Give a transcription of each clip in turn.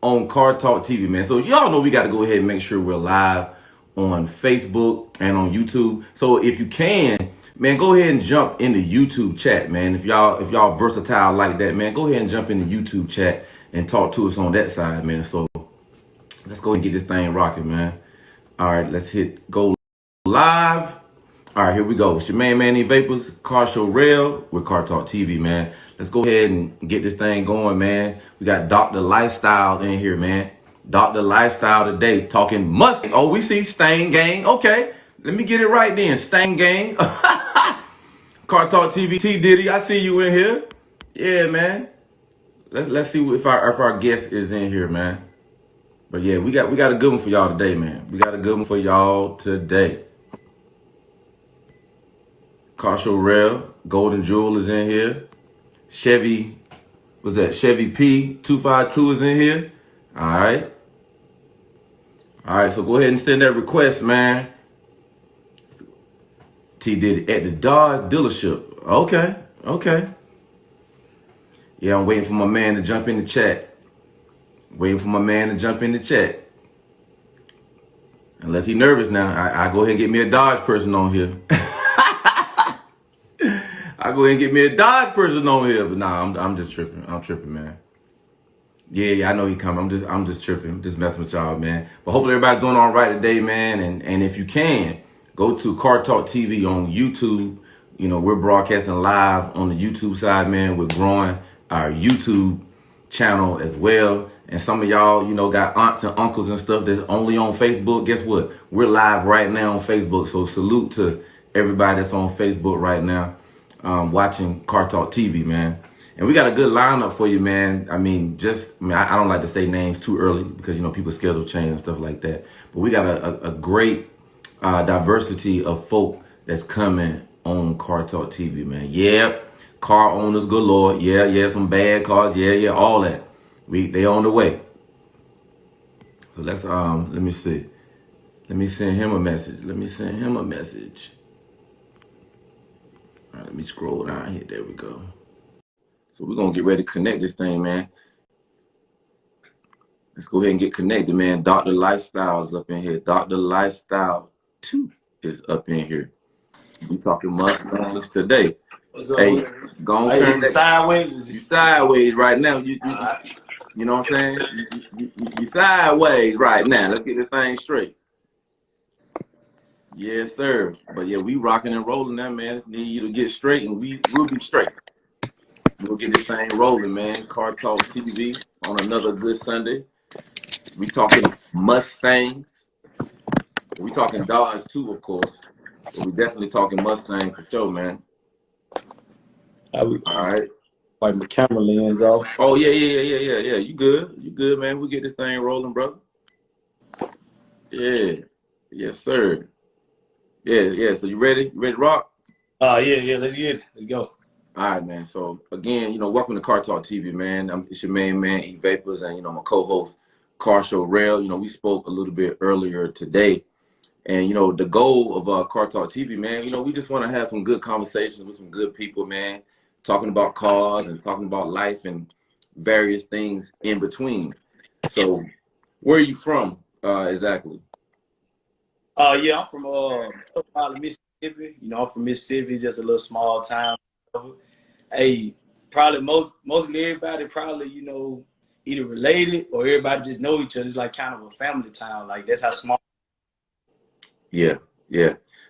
on Car Talk TV, man. So y'all know we got to go ahead and make sure we're live on Facebook and on YouTube. So if you can, man, go ahead and jump in the YouTube chat, man. If y'all versatile like that, man, go ahead and jump in the YouTube chat and talk to us on that side, man. So let's go and get this thing rocking, man. All right, let's hit go live. All right, here we go. It's your man, Manny Vapors, Car Show Rail with Car Talk TV, man. Let's go ahead and get this thing going, man. We got Dr. Lifestyle in here, man. Dr. Lifestyle today talking Mustang. Oh, we see Stang Gang. Okay, let me get it right then. Stang Gang. Car Talk TV. T Diddy, I see you in here. Yeah, man. Let's see if our guest is in here, man. But yeah, we got a good one for y'all today, man. We got a good one for y'all today. Car Show Rail, Golden Jewel is in here. Chevy, what's that? Chevy P252 is in here. All right. All right, so go ahead and send that request, man. T did it at the Dodge dealership. Okay. Yeah, I'm waiting for my man to jump in the chat. Unless he nervous now, I go ahead and get me a Dodge person on here. I go ahead and get me a Dodge person on here, but nah, I'm just tripping. I'm tripping, man. Yeah, I know he coming. I'm just tripping. I'm just messing with y'all, man. But hopefully everybody's doing all right today, man. And if you can, go to Car Talk TV on YouTube. You know, we're broadcasting live on the YouTube side, man. We're growing our YouTube channel as well. And some of y'all, you know, got aunts and uncles and stuff that's only on Facebook. Guess what? We're live right now on Facebook. So salute to everybody that's on Facebook right now, watching Car Talk TV, man. And we got a good lineup for you, man. I don't like to say names too early because, you know, people's schedule change and stuff like that. But we got a great diversity of folk that's coming on Car Talk TV, man. Yep. Car owners galore. Yeah, some bad cars. Yeah, all that. They on the way. So let's let me see. Let me send him a message. All right, let me scroll down here. There we go. So we're gonna get ready to connect this thing, man. Let's go ahead and get connected, man. Dr. Lifestyle is up in here. Dr. Lifestyle2 is up in here. We talking Mustangs today. Hey, go on, turn that sideways. You sideways right now. You know what I'm saying? You sideways right now. Let's get this thing straight. Yes, sir. But yeah, we rocking and rolling now, man. Just need you to get straight, and we'll be straight. We'll get this thing rolling, man. Car Talk TV on another good Sunday. We talking Mustangs. We talking Dodge too, of course. But we definitely talking Mustang for sure, man. All right. Like my camera lens off. Oh yeah. You good, man. We get this thing rolling, brother. Yeah. Yes, sir. Yeah. So you ready? You ready to rock? Yeah. Let's get it. Let's go. All right, man. So again, you know, welcome to Car Talk TV, man. It's your main man, E Vapors, and you know, my co-host, Car Show Rail. You know, we spoke a little bit earlier today, and you know, the goal of Car Talk TV, man. You know, we just want to have some good conversations with some good people, man, talking about cars and talking about life and various things in between. So, where are you from exactly? Yeah, I'm from Mississippi. You know, I'm from Mississippi, just a little small town. Hey, probably mostly everybody probably, you know, either related or everybody just know each other. It's like kind of a family town. Like that's how small. Yeah.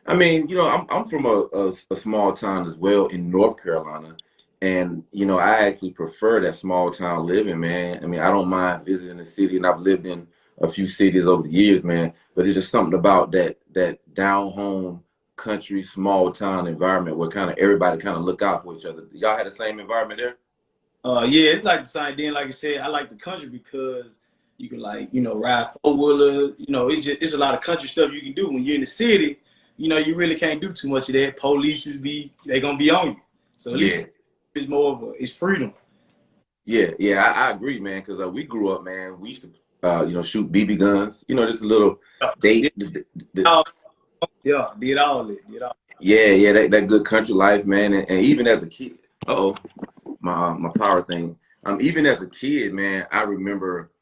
I mean, you know, I'm from a small town as well in North Carolina, and you know, I actually prefer that small town living, man. I mean, I don't mind visiting the city, and I've lived in a few cities over the years, man. But it's just something about that down home country, small town environment where kind of everybody kind of look out for each other. Y'all had the same environment there? Yeah, it's like the same thing. Like I said, I like the country because you can, like, you know, ride four-wheeler. You know, it's a lot of country stuff you can do. When you're in the city, you know, you really can't do too much of that. Police they gonna be on you. So at least it's more of it's freedom. Yeah, I agree, man. Because we grew up, man. We used to, you know, shoot BB guns. You know, just a little date. Yeah, did all it. Yeah, that good country life, man. And even as a kid, my power thing. Even as a kid, man, I remember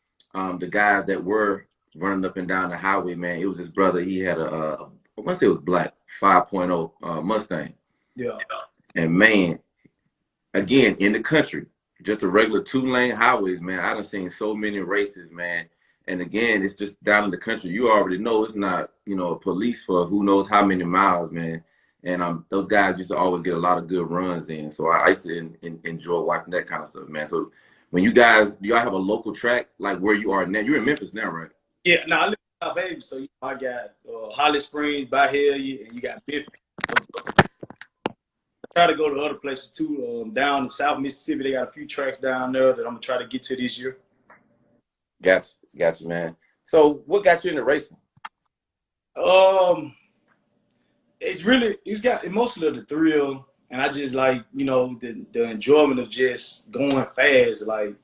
the guys that were running up and down the highway, man, it was his brother. He had I want to say it was black 5.0 Mustang. Yeah. And man, again, in the country, just a regular 2-lane highways, man. I done seen so many races, man. And again, it's just down in the country. You already know it's not, a police for who knows how many miles, man. And those guys used to always get a lot of good runs in. So I used to enjoy watching that kind of stuff, man. So when you guys, do y'all have a local track like where you are now? You're in Memphis now, right? Yeah, no, I live in South Haven, so I got Holly Springs, By Hill, and you got Memphis. I try to go to other places too. Down in South Mississippi, they got a few tracks down there that I'm gonna try to get to this year. Gotcha, man. So what got you into racing? It's got mostly the thrill, and I just like the enjoyment of just going fast. Like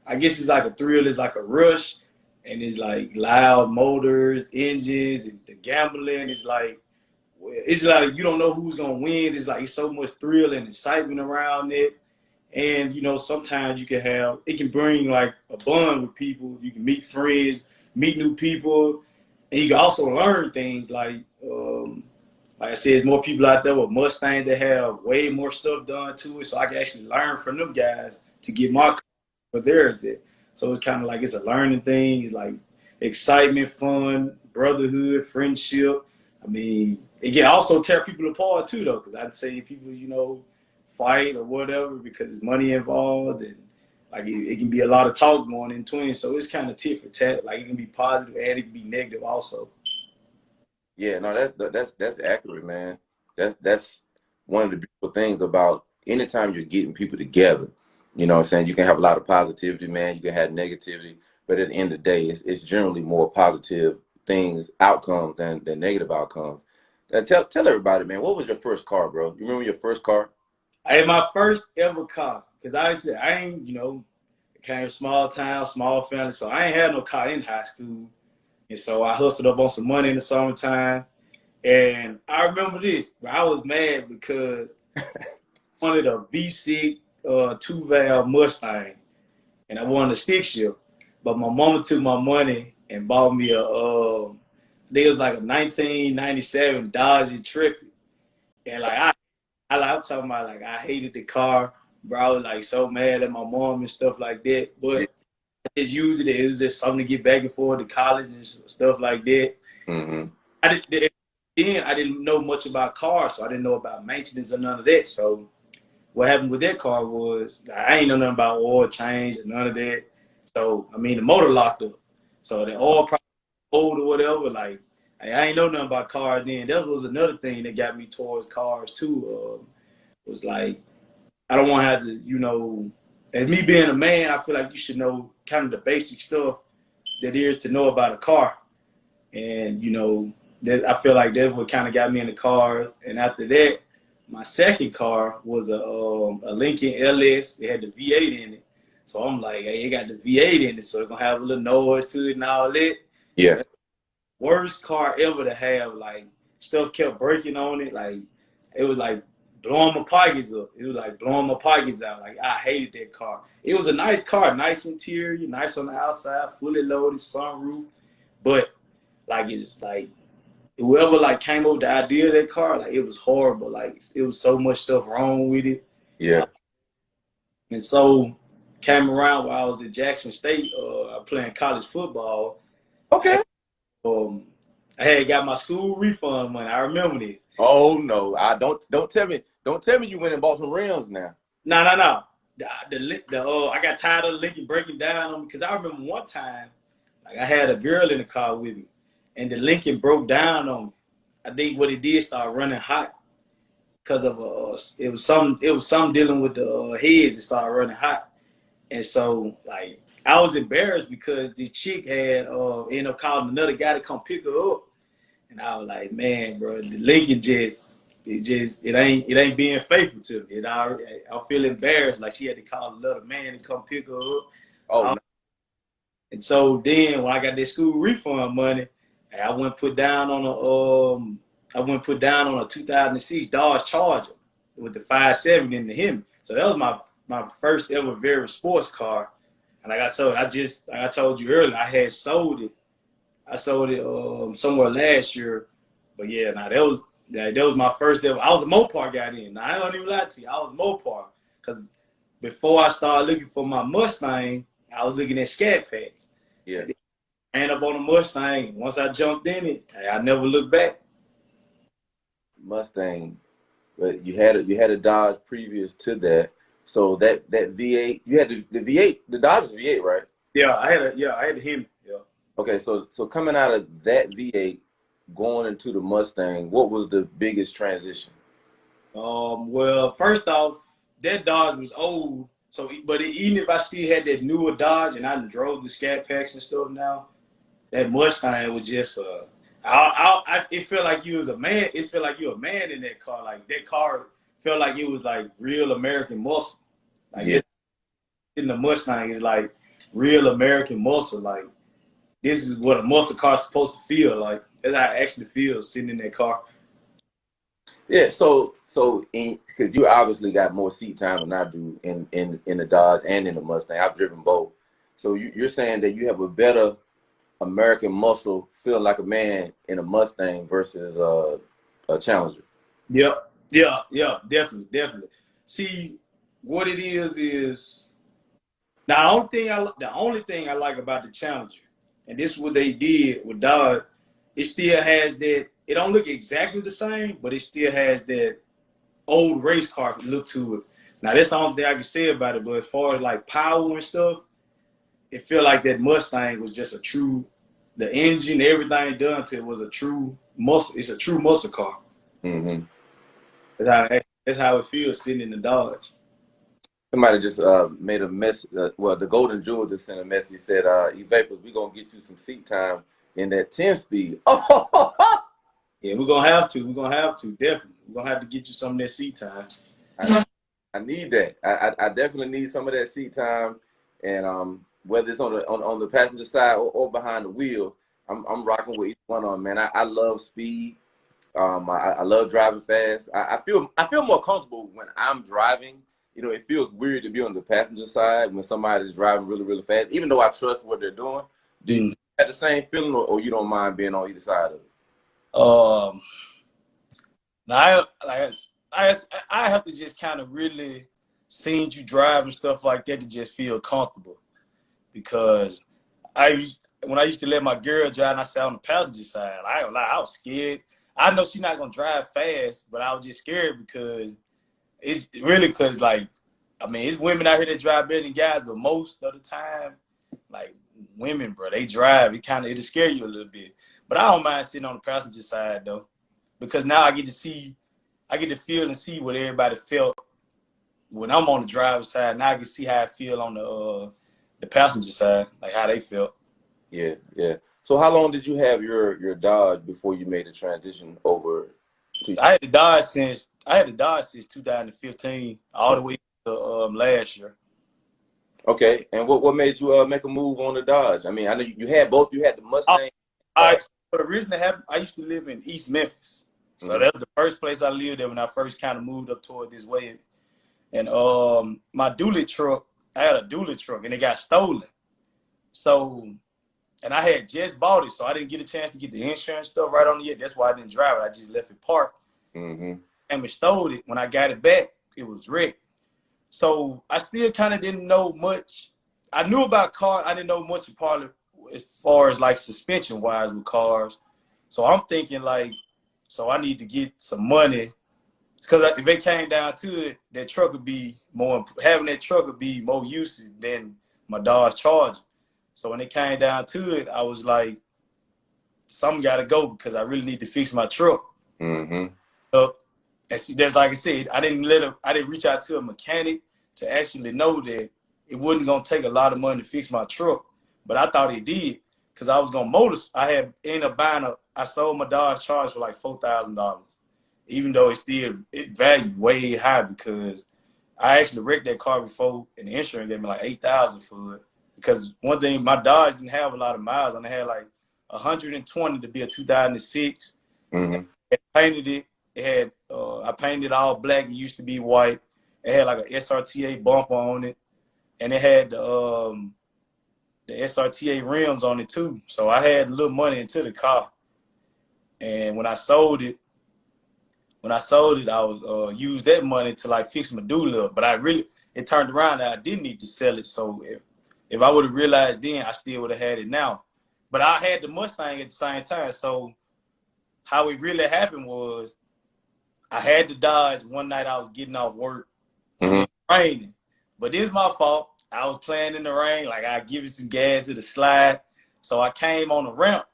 I guess it's like a thrill, it's like a rush, and it's like loud motors, engines, and the gambling. It's like you don't know who's gonna win. It's so much thrill and excitement around it. And sometimes it can bring like a bond with people. You can meet friends, meet new people, and you can also learn things like I said, there's more people out there with Mustangs that have way more stuff done to it, so I can actually learn from them guys to get my car for theirs. So it's kind of like it's a learning thing. It's like excitement, fun, brotherhood, friendship. I mean, it can also tear people apart too, though, because I'd say people, fight or whatever because there's money involved, and like it can be a lot of talk going in twins. So it's kind of tit for tat. Like it can be positive and it can be negative also. Yeah, no, that's accurate, man. That's one of the beautiful things about anytime you're getting people together. You know what I'm saying? You can have a lot of positivity, man. You can have negativity, but at the end of the day, it's generally more positive outcomes than negative outcomes. Tell everybody, man, what was your first car, bro? You remember your first car? I had my first ever car because I said I ain't, came from small town, small family, so I ain't had no car in high school. And so I hustled up on some money in the summertime. And I remember this, but I was mad because I wanted a V6 2-valve Mustang, and I wanted a stick shift. But my mama took my money and bought me I think it was like a 1997 Dodge Intrepid. And like I'm talking about, like, I hated the car, bro. I was like so mad at my mom and stuff like that. But I just used it. It was just something to get back and forth to college and stuff like that. Mm-hmm. I didn't know much about cars, so I didn't know about maintenance or none of that. So what happened with that car was I ain't know nothing about oil change or none of that. So I mean the motor locked up. So the oil probably old or whatever. Like I ain't know nothing about cars then. That was another thing that got me towards cars too. Was like I don't want to have to, as me being a man, I feel like you should know kind of the basic stuff that there is to know about a car. And, that I feel like that's what kind of got me in the cars. And after that, my second car was a Lincoln LS. It had the V8 in it. So I'm like, hey, it got the V8 in it, so it's going to have a little noise to it and all that. Yeah. Worst car ever to have. Like, stuff kept breaking on it. Like, it was like blowing my pockets up. It was like blowing my pockets out. Like, I hated that car. It was a nice car, nice interior, nice on the outside, fully loaded, sunroof. But, like, it's like, whoever, like, came up with the idea of that car, like, it was horrible. Like, it was so much stuff wrong with it. Yeah. And so, came around while I was at Jackson State playing college football. Okay. I had got my school refund money. I remember this. Oh no! Don't tell me you went and bought some rims now. No. I got tired of the Lincoln breaking down on me because I remember one time, like I had a girl in the car with me, and the Lincoln broke down on me. I think what it did start running hot because of it was something dealing with the heads. It started running hot, and so like I was embarrassed because the chick had ended up calling another guy to come pick her up. And I was like, man, bro, the Lincoln it ain't being faithful to me. I feel embarrassed, like she had to call another man to come pick her up. Oh, no. And so then when I got that school refund money, I went put down on a 2006 Dodge Charger with the 5.7 in the Hemi. So that was my first ever very sports car. And like I told you earlier, I had sold it. I sold it somewhere last year. But yeah, now that was my first ever. I was a MOPAR guy then. Now I don't even lie to you. I was MOPAR because before I started looking for my Mustang, I was looking at Scat Packs. Yeah. I ran up on the Mustang. Once I jumped in it, I never looked back. Mustang, but you had a Dodge previous to that. So that V8, you had the V8, the Dodge is V8, right? Yeah, I had a Hemi. Yeah. Okay, so coming out of that V8, going into the Mustang, what was the biggest transition? Well, first off, that Dodge was old. So, but even if I still had that newer Dodge and I drove the Scat Packs and stuff now, that Mustang was just it felt like you was a man. It felt like you a man in that car. Like that car felt like it was like real American muscle. Like Yeah. in the Mustang is like real American muscle. Like this is what a muscle car is supposed to feel like. That's how it actually feels sitting in that car. Yeah, so because you obviously got more seat time than I do in the Dodge and in the Mustang. I've driven both. So you're saying that you have a better American muscle, feeling like a man in a Mustang versus a Challenger. Yep. Yeah, definitely. See, what it is now the only thing I like about the Challenger, and this is what they did with Dodge, it still has that, it don't look exactly the same, but it still has that old race car look to it. Now that's the only thing I can say about it, but as far as like power and stuff, it feel like that Mustang was just the engine, everything done to it was a true muscle. It's a true muscle car. Mm-hmm. That's how it feels sitting in the Dodge. Somebody just made a mess. Well, the Golden Jewel just sent a message. He said, "E-Vapors, we're gonna get you some seat time in that 10-speed." Oh, Yeah, we're gonna have to. Definitely. We're gonna have to get you some of that seat time. I need that. I definitely need some of that seat time, and whether it's on the passenger side or behind the wheel, I'm rocking with each one on. Man, I love speed. I love driving fast. I feel more comfortable when I'm driving. You know, it feels weird to be on the passenger side when somebody's driving really, really fast, even though I trust what they're doing. Do you have the same feeling, or you don't mind being on either side of it? Now I have to just kind of really seeing you drive and stuff like that to just feel comfortable, because when I used to let my girl drive and I sat on the passenger side, I don't lie, I was scared. I know she's not gonna drive fast, but I was just scared because like, I mean, it's women out here that drive better than guys, but most of the time, like women, bro, they drive. It'll scare you a little bit. But I don't mind sitting on the passenger side though, because now I get to feel and see what everybody felt when I'm on the driver's side. Now I can see how I feel on the passenger side, like how they felt. Yeah, yeah. So how long did you have your Dodge before you made the transition over to? I had the Dodge since 2015, all the way to last year. Okay, and what made you make a move on the Dodge? I mean, I know you had both. You had the Mustang. So the reason that happened, I used to live in East Memphis, so that was the first place I lived there when I first kind of moved up toward this way. And my dually truck, I had a dually truck, and it got stolen. So, and I had just bought it, so I didn't get a chance to get the insurance stuff right on it yet. That's why I didn't drive it. I just left it parked. Mm-hmm. And we stole it. When I got it back, it was wrecked. So I still kind of didn't know much. I knew about cars. I didn't know much as far as like suspension wise with cars. So I'm thinking like, so I need to get some money, because if it came down to it, having that truck would be more usage than my Dodge Charger. So when it came down to it, I was like, something got to go, because I really need to fix my truck. Mm-hmm. And see, that's like I said, I didn't reach out to a mechanic to actually know that it wasn't gonna take a lot of money to fix my truck, but I thought it did, because I was gonna I sold my Dodge Charger for like $4,000, even though it valued way high, because I actually wrecked that car before and the insurance gave me like $8,000 for it. Because one thing, my Dodge didn't have a lot of miles, and I had like 120 to be a 2006. Mm-hmm. I painted it. I painted it all black. It used to be white. It had like a SRTA bumper on it, and it had the SRTA rims on it too. So I had a little money into the car, and when I sold it, I was used that money to like fix my doula. But it turned around that I didn't need to sell it. So if I would have realized then, I still would have had it now. But I had the Mustang at the same time. So how it really happened was I had the Dodge one night. I was getting off work, and it was raining. But this is my fault. I was playing in the rain. Like, I give it some gas to the slide. So I came on the ramp.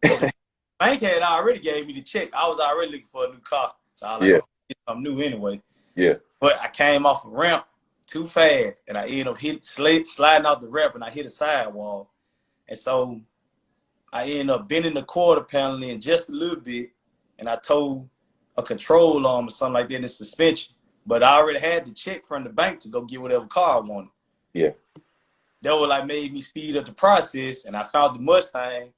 The bank had already gave me the check. I was already looking for a new car. So I was like, get something new anyway. Yeah. But I came off a ramp too fast, and I ended up sliding off the ramp, and I hit a sidewall. And so I ended up bending the quarter panel in just a little bit, and I towed a control arm or something like that in the suspension. But I already had the check from the bank to go get whatever car I wanted. Yeah. That was like made me speed up the process, and I found the Mustang,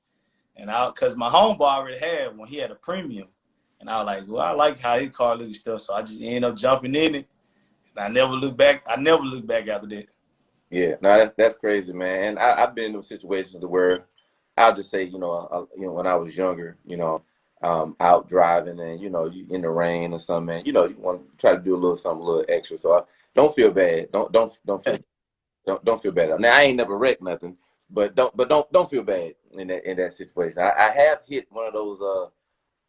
and cause my homeboy already had one. He had a premium, and I was like, well, I like how his car looked and stuff, so I just ended up jumping in it, and I never looked back. I never looked back after that. Yeah, no, that's crazy, man. And I've been in those situations where I'll just say, you know, when I was younger, you know, out driving and, you know, you in the rain or something, man, you know, you want to try to do a little something, a little extra. So I don't feel bad. Don't feel bad. Now I ain't never wrecked nothing, but don't feel bad in that situation. I have hit one of those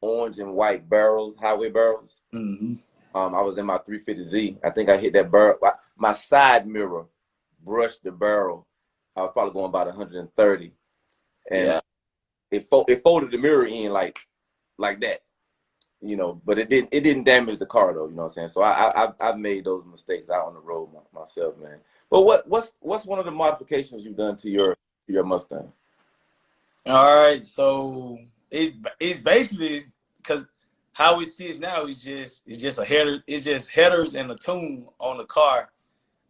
orange and white barrels, highway barrels. I was in my 350Z. I think I hit that barrel. My side mirror brushed the barrel. I was probably going about 130, and it folded the mirror in like that, you know. But it didn't damage the car though. You know what I'm saying? So I've made those mistakes out on the road myself, man. But what's one of the modifications you've done to your Mustang? All right, so it's basically because how it sits now is just a header. It's just headers and a tune on the car,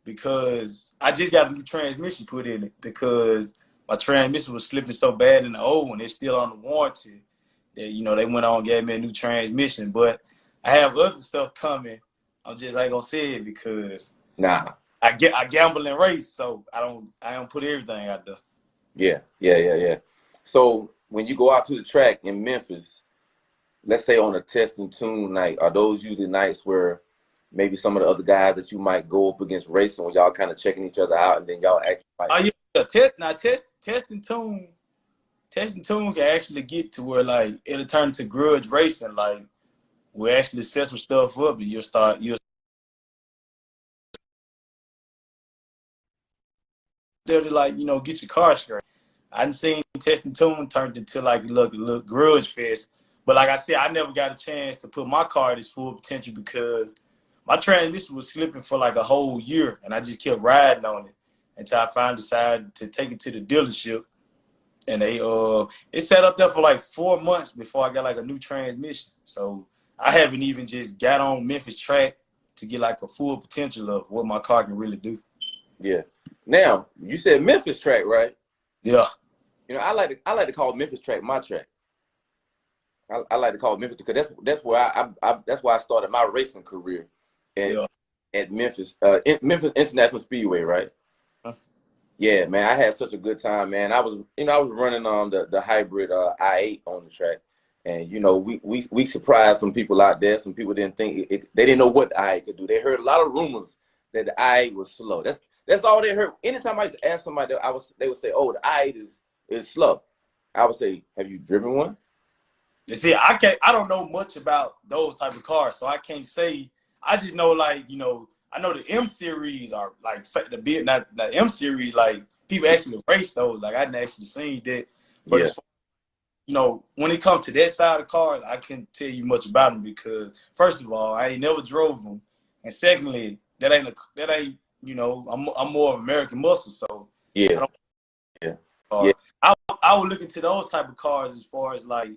because I just got a new transmission put in it because my transmission was slipping so bad in the old one. It's still on the warranty. That, you know, they went on and gave me a new transmission, but I have other stuff coming. I'm just ain't gonna say it because I gamble and race, so I don't put everything out there. Yeah. So when you go out to the track in Memphis, let's say on a test and tune night, are those usually nights where maybe some of the other guys that you might go up against racing, when y'all kind of checking each other out, and then y'all actually test and tune can actually get to where like it'll turn to grudge racing. Like we actually set some stuff up, and you'll there to, like, you know, get your car straight. I done seen test and tune turned into like a little grudge fest. But like I said, I never got a chance to put my car at its full potential because my transmission was slipping for like a whole year, and I just kept riding on it until I finally decided to take it to the dealership. And it sat up there for like 4 months before I got like a new transmission. So I haven't even just got on Memphis track to get like a full potential of what my car can really do. Yeah. Now, you said Memphis track, right? Yeah. You know, I like to call Memphis track my track. I like to call it Memphis because that's where that's why I started my racing career at Memphis, Memphis International Speedway, right? Yeah, man, I had such a good time, man. I was running on the hybrid i8 on the track, and you know, we surprised some people out there. Some people didn't think they didn't know what the i8 could do. They heard a lot of rumors that the i8 was slow. That's all they heard. Anytime I used to ask somebody, they would say, "Oh, the i8 is slow." I would say, "Have you driven one?" You see, I don't know much about those type of cars, so I can't say. I just know, like, you know, I know the M series are like the M series, like people actually race those. Like I didn't actually seen that, but as far, you know, when it comes to that side of cars, I can't tell you much about them because first of all, I ain't never drove them, and secondly, that ain't you know, I'm more of American muscle, so I would look into those type of cars as far as like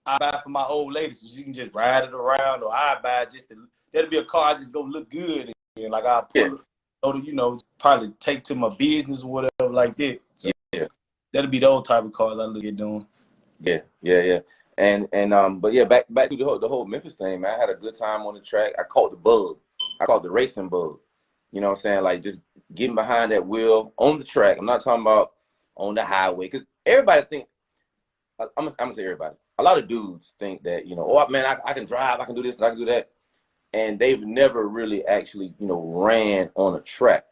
I buy for my old lady so she can just ride it around, or I buy that'll be a car I just go look good and like I pull it, you know, probably take to my business or whatever like that. So that'll be those type of cars I look at doing. Yeah. And but yeah, back to the whole Memphis thing, man. I had a good time on the track. I caught the bug. I caught the racing bug. You know what I'm saying? Like just getting behind that wheel on the track. I'm not talking about on the highway. Because everybody think, I'm gonna say everybody. A lot of dudes think that, you know, oh man, I can drive, I can do this, and I can do that, and they've never really actually, you know, ran on a track.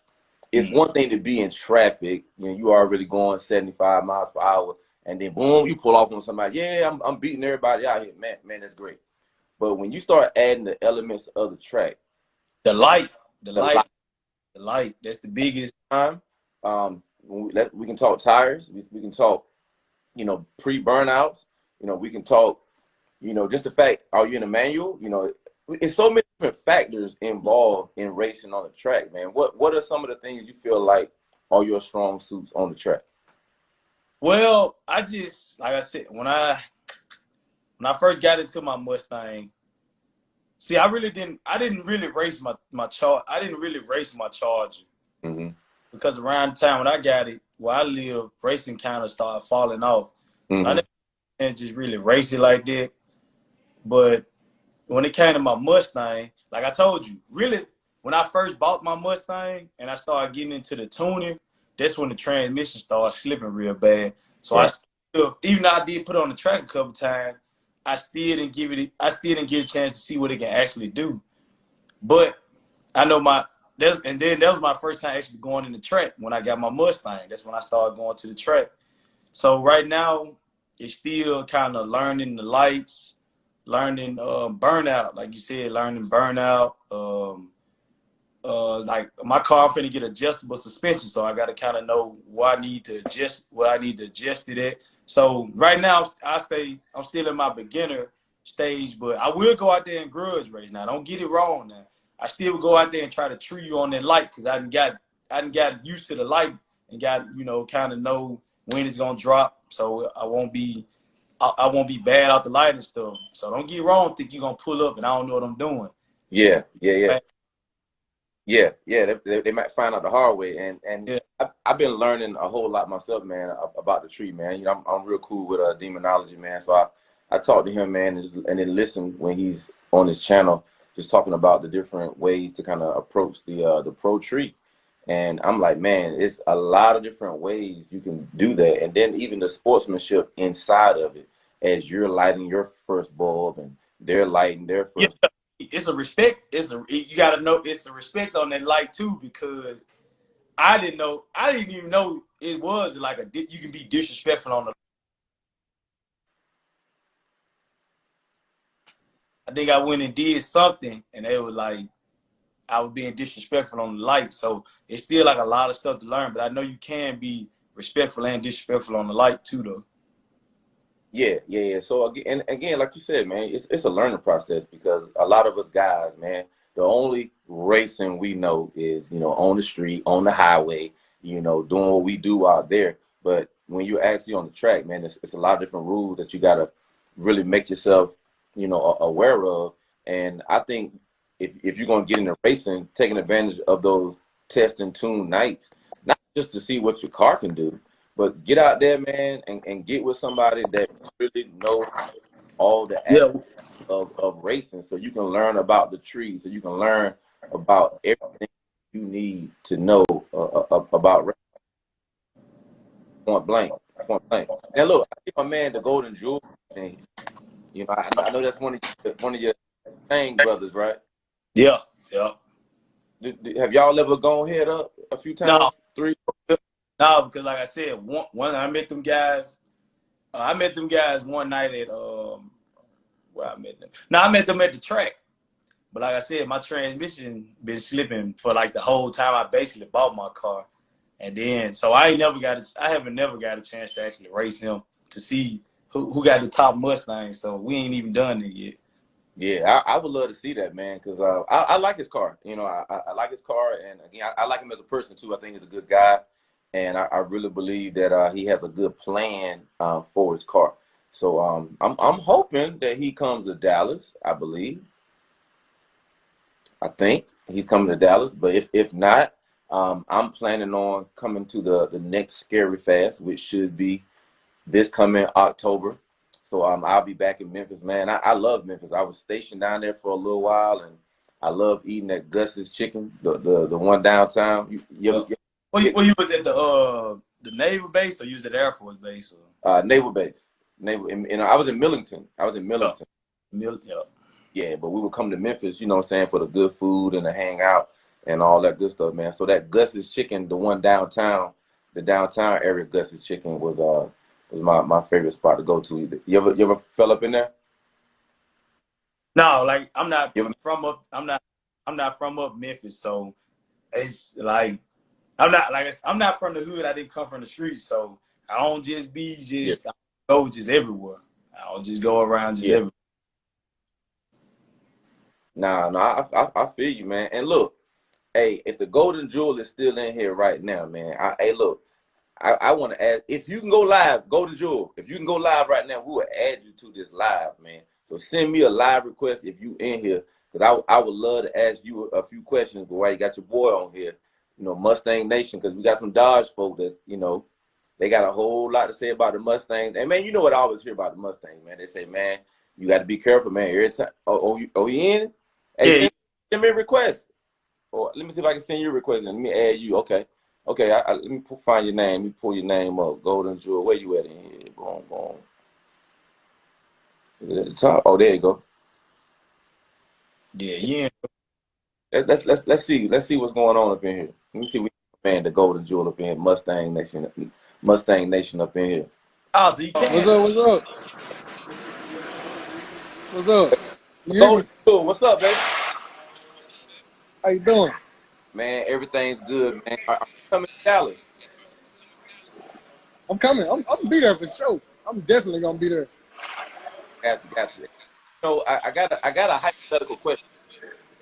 It's one thing to be in traffic, you know, you are already going 75 miles per hour, and then boom, you pull off on somebody. Yeah, I'm beating everybody out here, man, that's great. But when you start adding the elements of the track, the light, that's the biggest. Time, we can talk tires, we can talk, you know, pre-burnouts, you know, we can talk, you know, just the fact, are you in a manual? You know, it's so many different factors involved in racing on the track, man. What are some of the things you feel like are your strong suits on the track? Well, I just, like I said, when I first got into my Mustang, see, I didn't really race I didn't really race my Charger. Because around the time when I got it, where I live, racing kind of started falling off. So I didn't just really race it like that. But when it came to my Mustang, like I told you, really, when I first bought my Mustang and I started getting into the tuning, that's when the transmission started slipping real bad. So I still, even though I did put it on the track a couple times, I still didn't get a chance to see what it can actually do. But I know and then that was my first time actually going in the track when I got my Mustang. That's when I started going to the track. So right now, it's still kind of learning the lights, learning burnout, like you said, learning burnout. Like my car finna get adjustable suspension, so I got to kind of know what I need to adjust it at. So right now, I'm still in my beginner stage, but I will go out there and grudge race. Now, don't get it wrong. Now, I still will go out there and try to tree you on that light because I didn't got used to the light and got, you know, kind of know when it's gonna drop, so I won't be bad out the light and stuff. So don't get wrong, think you're gonna pull up and I don't know what I'm doing. Yeah. They might find out the hard way, and yeah. I've been learning a whole lot myself, man, about the tree, man. You know, I'm real cool with demonology, man. So I talk to him, man, and then listen when he's on his channel, just talking about the different ways to kind of approach the pro tree. And I'm like, man, it's a lot of different ways you can do that. And then even the sportsmanship inside of it, as you're lighting your first bulb and they're lighting their first. Yeah. It's a respect. You gotta know it's a respect on that light too, because I didn't even know it was like you can be disrespectful on the. I think I went and did something, and they were like, I was being disrespectful on the light. So it's still like a lot of stuff to learn, but I know you can be respectful and disrespectful on the light too, though. Yeah. So again, like you said, man, it's a learning process because a lot of us guys, man, the only racing we know is, you know, on the street, on the highway, you know, doing what we do out there. But when you're actually on the track, man, it's a lot of different rules that you gotta really make yourself, you know, aware of. And I think if you're gonna get into racing, taking advantage of those test and tune nights, not just to see what your car can do, but get out there, man, and get with somebody that really knows all the aspects of racing, so you can learn about the trees, so you can learn about everything you need to know about racing. Point blank. Now look, I see my man, the Golden Jewel thing. You know, I know that's one of your Mustang brothers, right? Yeah. Have y'all ever gone head up a few times? No. 3? No, because like I said, one I met them guys. I met them guys one night at where I met them. No, I met them at the track. But like I said, my transmission been slipping for like the whole time I basically bought my car. And then so I haven't never got a chance to actually race him to see who got the top Mustang. So we ain't even done it yet. Yeah, I would love to see that, man, because I like his car. You know, I like his car, and again, I like him as a person too. I think he's a good guy, and I really believe that he has a good plan for his car. So I'm hoping that he comes to Dallas. I think he's coming to Dallas, but if not, I'm planning on coming to the next Scary Fast, which should be this coming October. So I'll be back in Memphis, man. I love Memphis. I was stationed down there for a little while, and I love eating at Gus's Chicken, the one downtown. Well, you was at the the Naval base, or you was at Air Force base? Naval base. Naval, and I was in Millington. Yeah. Yeah, but we would come to Memphis, you know what I'm saying, for the good food and to hang out and all that good stuff, man. So that Gus's Chicken, the one downtown, the downtown area Gus's Chicken was my favorite spot to go to. You ever fell up in there? No, like I'm not from up Memphis, so it's like I'm not from the hood. I didn't come from the streets, so I don't just I go just everywhere. I don't just go around just everywhere. Nah, I feel you, man. And look, hey, if the Golden Jewel is still in here right now, man, I want to ask, if you can go live, Golden Jewel, if you can go live right now, we will add you to this live, man. So send me a live request if you in here, because I would love to ask you a few questions, but while you got your boy on here, you know, Mustang Nation, because we got some Dodge folk that's, you know, they got a whole lot to say about the Mustangs. And, man, you know what I always hear about the Mustangs, man. They say, man, you got to be careful, man. Every time, he in? Hey, send me a request. Or let me see if I can send you a request and let me add you. Okay. Okay, let me find your name. Let me pull your name up. Golden Jewel. Where you at in here? Boom, boom. Is it at the top? Oh, there you go. Yeah. Let's see what's going on up in here. Let me see we man the Golden Jewel up in here. Mustang Nation up in here. Oh, so you can. What's up? What's up? Golden Jewel, what's up, baby? How you doing? Man, everything's good, man. Are you coming to Dallas? I'm coming. I'm gonna be there for sure. I'm definitely gonna be there. Gotcha. So I got a hypothetical question.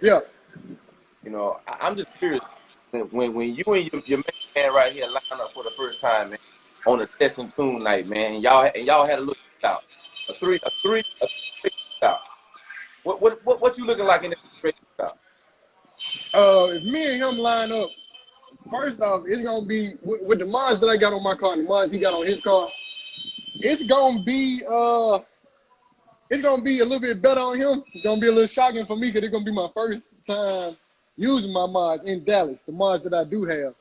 Yeah. You know, I'm just curious. When you and your man right here line up for the first time, man, on a test and tune night, man, and y'all had a look out, a three out. What you looking like in that straight out? If me and him line up, first off, it's gonna be with the mods that I got on my car, and the mods he got on his car. It's gonna be a little bit better on him. It's gonna be a little shocking for me because it's gonna be my first time using my mods in Dallas, the mods that I do have.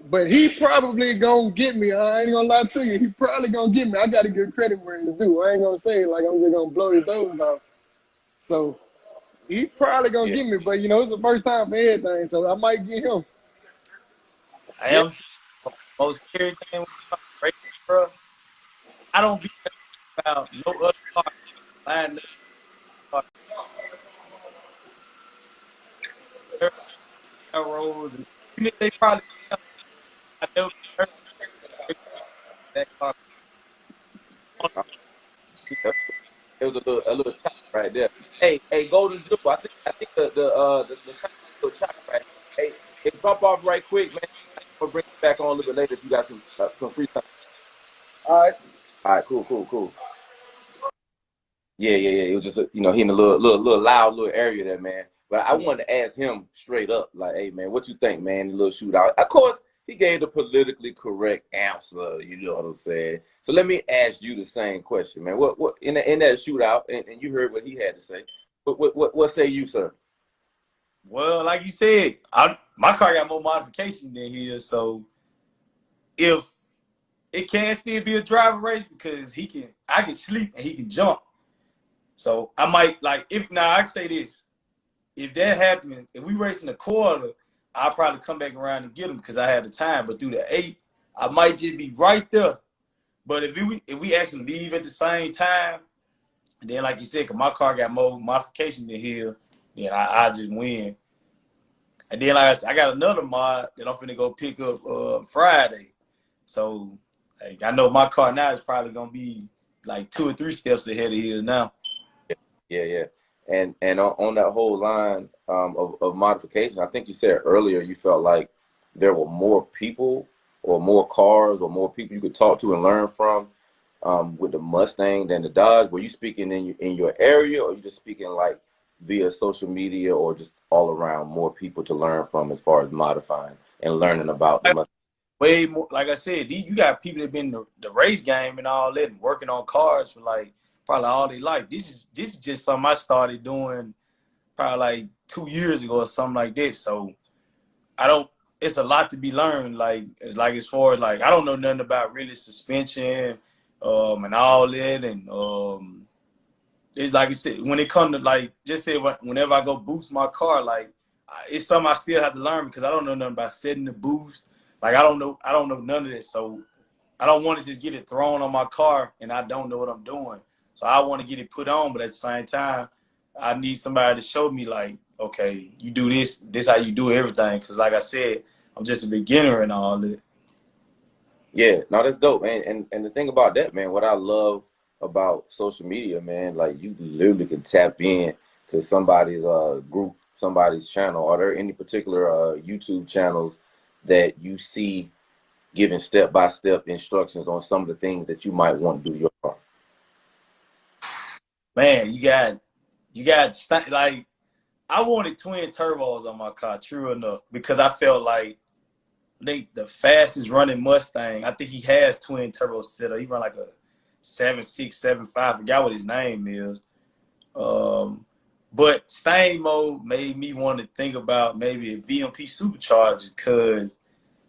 But he probably gonna get me. I ain't gonna lie to you. He probably gonna get me. I gotta give credit where it's due. I ain't gonna say like I'm just gonna blow his doors off. So he probably gonna get me, but you know, it's the first time for everything, so I might get him. I am most scary thing when you race, bro. I don't be about no other car. Line roads and even if they probably I never heard that car. It was a little chop right there. Hey, Golden Jewel, I think the sound a little chop right. Hey, drop off right quick, man. I'll bring you back on a little bit later if you got some free time. All right, cool. Yeah. It was just he in a little loud little area there, man. But I wanted to ask him straight up, like, hey man, what you think, man? The little shootout. Of course, he gave the politically correct answer. You know what I'm saying? So let me ask you the same question, man. What in that shootout, and you heard what he had to say. What say you, sir? Well, like you said, my car got more modifications than his, so if it can still be a driver race because I can sleep and he can jump. So I might I can say this. If that happened, if we race in a quarter, I'll probably come back around and get him because I have the time. But through the 8, I might just be right there. But if we actually leave at the same time, and then like you said, cause my car got more modification than his, then I just win. And then like I said, I got another mod that I'm finna go pick up Friday. So like I know my car now is probably gonna be like 2 or 3 steps ahead of his now. Yeah. And on that whole line of modifications, I think you said earlier you felt like there were more people or more cars or more people you could talk to and learn from with the Mustang than the Dodge. Were you speaking in your area, or you just speaking like via social media, or just all around more people to learn from as far as modifying and learning about the Mustang? Way more, like I said, you got people that been in the race game and all that and working on cars for like probably all their life. This is just something I started doing probably like 2 years ago or something like that. So I don't it's a lot to be learned. Like as far as like I don't know nothing about really suspension, and all that, and it's like you said, when it comes to like just say whenever I go boost my car, like it's something I still have to learn because I don't know nothing about setting the boost. Like I don't know none of this, so I don't want to just get it thrown on my car and I don't know what I'm doing. So I want to get it put on, but at the same time, I need somebody to show me like, okay, you do this, this how you do everything. Because like I said, I'm just a beginner and all that. Yeah, no, that's dope. And the thing about that, man, what I love about social media, man, like you literally can tap in to somebody's group, somebody's channel. Are there any particular YouTube channels that you see giving step-by-step instructions on some of the things that you might want to do to your car? Man, you got like I wanted twin turbos on my car, true enough, because I felt like the fastest running Mustang. I think he has twin turbo setup. He run like a 7.6, 7.5. I forgot what his name is. But Stang mode made me want to think about maybe a VMP supercharger because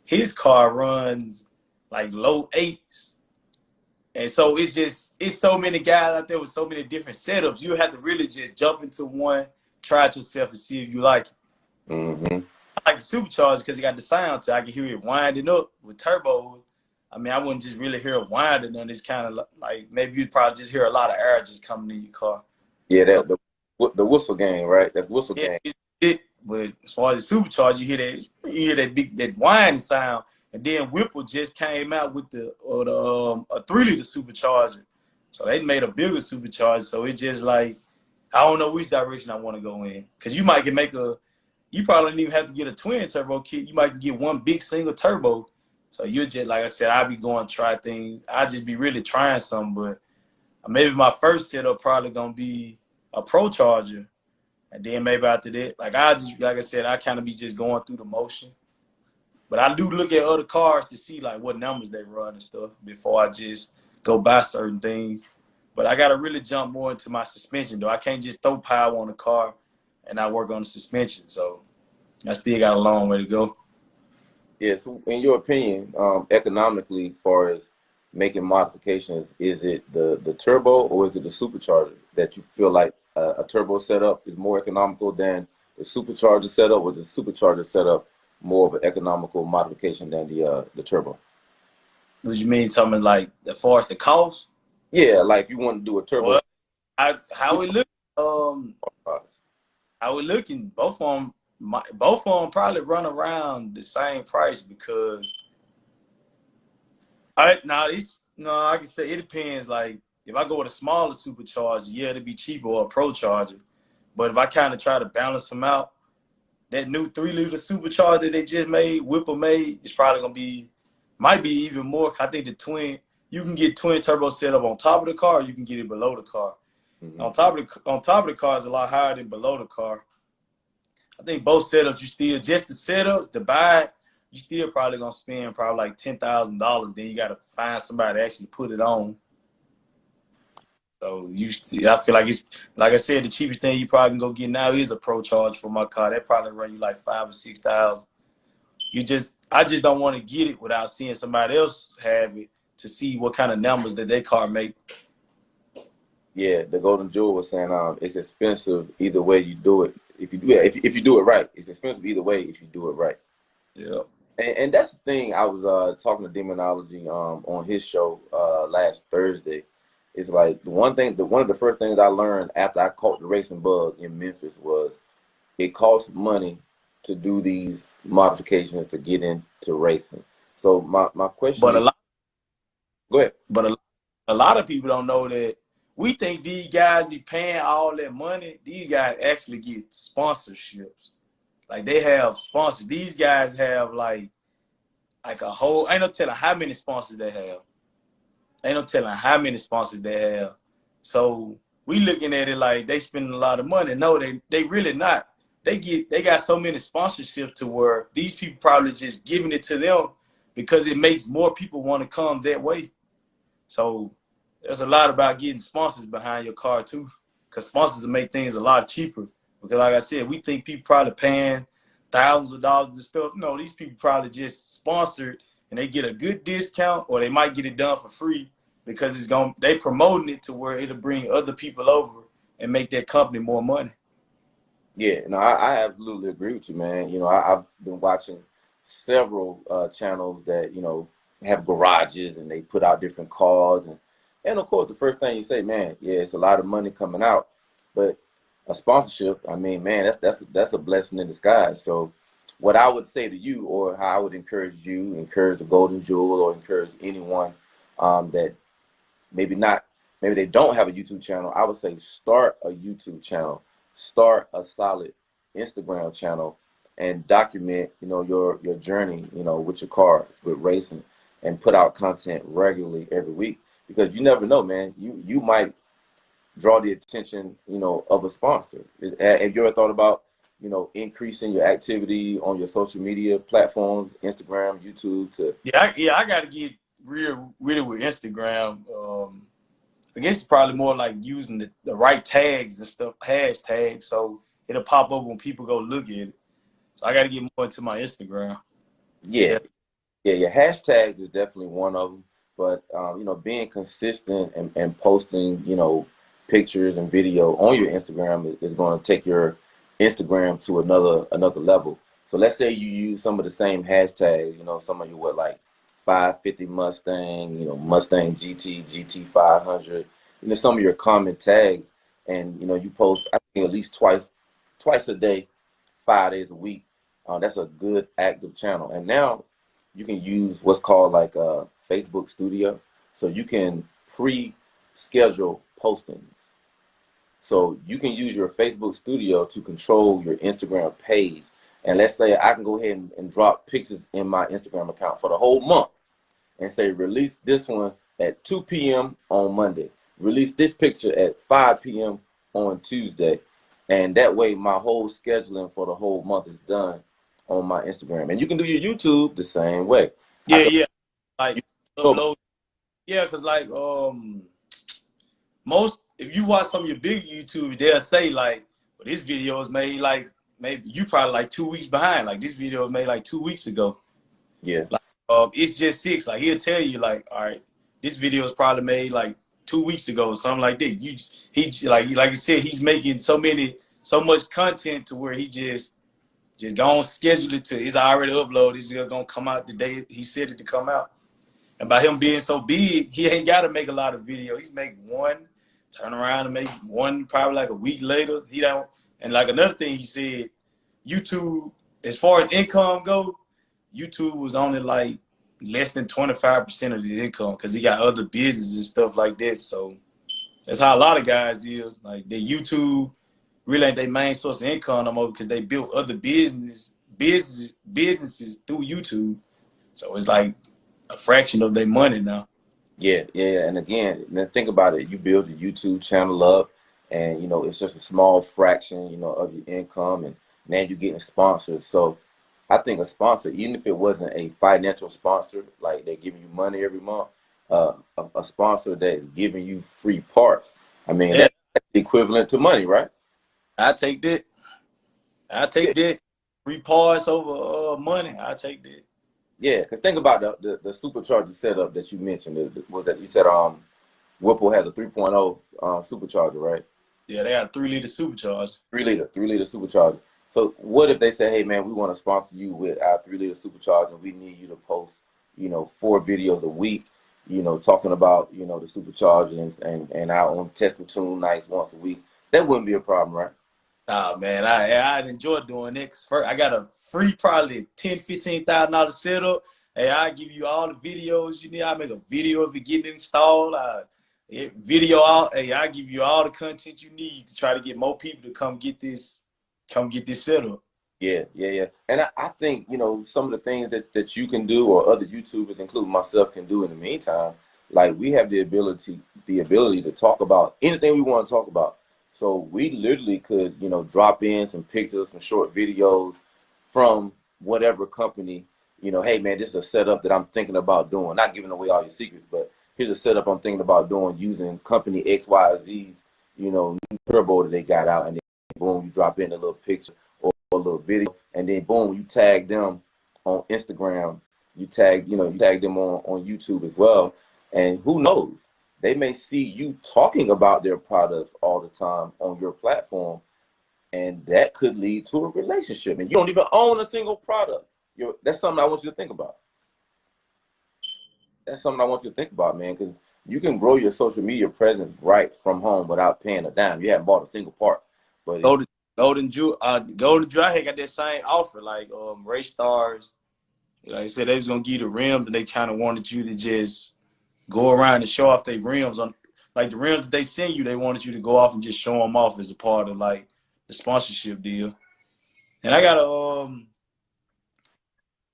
his car runs like low eights. And so it's so many guys out there with so many different setups. You have to really just jump into one, try it yourself, and see if you like it. Mm-hmm. I like the supercharger because it got the sound to it. I can hear it winding up with turbo. I mean, I wouldn't just really hear it winding on this kind of like maybe you'd probably just hear a lot of air just coming in your car. Yeah, the whistle game, right? That's whistle game. But as far as the supercharger, you hear that whining sound. And then Whipple just came out with a 3-liter supercharger. So they made a bigger supercharger. So it's just like, I don't know which direction I want to go in. Because you might you probably don't even have to get a twin turbo kit. You might get one big single turbo. So you're just, like I said, I'll be going to try things. I'll just be really trying something. But maybe my first setup probably going to be a Pro Charger. And then maybe after that, like I said, I kind of be just going through the motion. But I do look at other cars to see like what numbers they run and stuff before I just go buy certain things. But I got to really jump more into my suspension, though. I can't just throw power on the car and not work on the suspension. So I still got a long way to go. Yeah, so in your opinion, economically, as far as making modifications, is it the turbo or is it the supercharger that you feel like a turbo setup is more economical than the supercharger setup, or the supercharger setup more of an economical modification than the turbo? What you mean, talking like as far as the cost? Yeah, like you want to do a turbo. Well, how we look? How we looking? Both of them probably run around the same price because I can say it depends. Like if I go with a smaller supercharger, yeah, it'd be cheaper or a Pro Charger. But if I kind of try to balance them out, that new 3-liter supercharger they just made, Whipple made, is probably gonna might be even more. I think you can get twin turbo setup on top of the car, or you can get it below the car. Mm-hmm. On top of the car is a lot higher than below the car. I think both setups, you still just the setups, the buy, you still probably gonna spend probably like $10,000. Then you gotta find somebody to actually put it on. So I feel like it's like I said, the cheapest thing you probably can go get now is a Pro Charge for my car. That probably run you like $5,000 or $6,000. I just don't want to get it without seeing somebody else have it to see what kind of numbers that their car make. Yeah, the Golden Jewel was saying it's expensive either way you do it. If you do it right, it's expensive either way if you do it right. Yeah. And that's the thing. I was talking to Demonology on his show last Thursday. It's like one of the first things I learned after I caught the racing bug in Memphis was it costs money to do these modifications to get into racing. So my question go ahead. But a lot of people don't know that we think these guys be paying all that money. These guys actually get sponsorships. Like they have sponsors. These guys have like a whole, ain't no telling how many sponsors they have. Ain't no telling how many sponsors they have. So we looking at it like they spending a lot of money. No, they really not. They got so many sponsorships to where these people probably just giving it to them because it makes more people want to come that way. So there's a lot about getting sponsors behind your car too, because sponsors will make things a lot cheaper. Because like I said, we think people probably paying thousands of dollars and stuff. No, these people probably just sponsored and they get a good discount, or they might get it done for free because they promoting it to where it'll bring other people over and make that company more money. Yeah, no, I absolutely agree with you, man. You know, I've been watching several channels that, you know, have garages and they put out different cars. And of course, the first thing you say, man, yeah, it's a lot of money coming out. But a sponsorship, I mean, man, that's a blessing in disguise. So what I would say to you, or how I would encourage you, encourage the Golden Jewel, or encourage anyone that maybe they don't have a YouTube channel, I would say start a YouTube channel. Start a solid Instagram channel and document, you know, your journey, you know, with your car, with racing, and put out content regularly every week, because you never know, man. You might draw the attention, you know, of a sponsor. Have you ever thought about, you know, increasing your activity on your social media platforms, Instagram, YouTube? I got to get really with Instagram. I guess it's probably more like using the right tags and stuff, hashtags, so it'll pop up when people go look at it. So I got to get more into my Instagram. Yeah. Hashtags is definitely one of them. But, you know, being consistent and posting, you know, pictures and video on your Instagram is going to take your Instagram to another level. So let's say you use some of the same hashtags, you know, some of your, like 550 Mustang, you know, Mustang GT, GT 500, you know, some of your common tags, and, you know, you post, I think, at least twice a day, 5 days a week. That's a good active channel. And now you can use what's called like a Facebook Studio. So you can pre-schedule postings. So you can use your Facebook Studio to control your Instagram page. And let's say I can go ahead and drop pictures in my Instagram account for the whole month and say, release this one at 2 p.m. on Monday. Release this picture at 5 p.m. on Tuesday. And that way my whole scheduling for the whole month is done on my Instagram. And you can do your YouTube the same way. Like upload. Yeah, because like if you watch some of your big YouTube, they'll say like, well, this video is made like, maybe you probably like 2 weeks behind. Like, this video was made like 2 weeks ago. Yeah. Like, it's just 6. Like, he'll tell you like, all right, this video is probably made like 2 weeks ago or something like that. He like you said, he's making so much content to where he just go on schedule it to, it's already uploaded. It's just gonna come out the day he said it to come out. And by him being so big, he ain't got to make a lot of videos. He's making one, turn around and make one probably like a week later. He don't. And like another thing he said, YouTube, as far as income go, YouTube was only like less than 25% of his income because he got other businesses and stuff like that. So that's how a lot of guys is. Like, their YouTube really ain't their main source of income no more because they built other businesses through YouTube. So it's like a fraction of their money now. Yeah. And again, then think about it. You build your YouTube channel up, and, you know, it's just a small fraction, you know, of your income, and now you're getting sponsored. So I think a sponsor, even if it wasn't a financial sponsor, like they're giving you money every month, a sponsor that is giving you free parts, I mean, that's equivalent to money, right? I take that. Free parts over money. I take that. Yeah, because think about the supercharger setup that you mentioned. Was that you said Whipple has a 3.0 supercharger, right? Yeah, they got a 3-liter supercharger. 3-liter supercharger. So what if they say, hey man, we want to sponsor you with our 3-liter supercharger. We need you to post, you know, 4 videos a week, you know, talking about, you know, the superchargers and our own test and tune nights once a week. That wouldn't be a problem, right? Oh man, I'd enjoy doing that. Cause first, I got a free probably $10,000-$15,000 setup. Hey, I give you all the videos you need. I make a video of it getting installed. Video out. Hey, I give you all the content you need to try to get more people to come get this setup. Yeah. And I think, you know, some of the things that you can do, or other YouTubers, including myself, can do in the meantime, like we have the ability to talk about anything we want to talk about. So we literally could, you know, drop in some pictures, some short videos from whatever company, you know, hey man, this is a setup that I'm thinking about doing. Not giving away all your secrets, but here's a setup I'm thinking about doing using company XYZ's, you know, new turbo that they got out, and then boom, you drop in a little picture or a little video, and then boom, you tag them on Instagram, you tag them on YouTube as well, and who knows, they may see you talking about their products all the time on your platform, and that could lead to a relationship, and you don't even own a single product. That's something I want you to think about. That's something I want you to think about, man, because you can grow your social media presence right from home without paying a dime. You haven't bought a single part. But Golden Drew, I had got that same offer, like race stars. Like I said, they was gonna give you the rims, and they kind of wanted you to just go around and show off their rims on, like the rims that they send you. They wanted you to go off and just show them off as a part of like the sponsorship deal. And I got a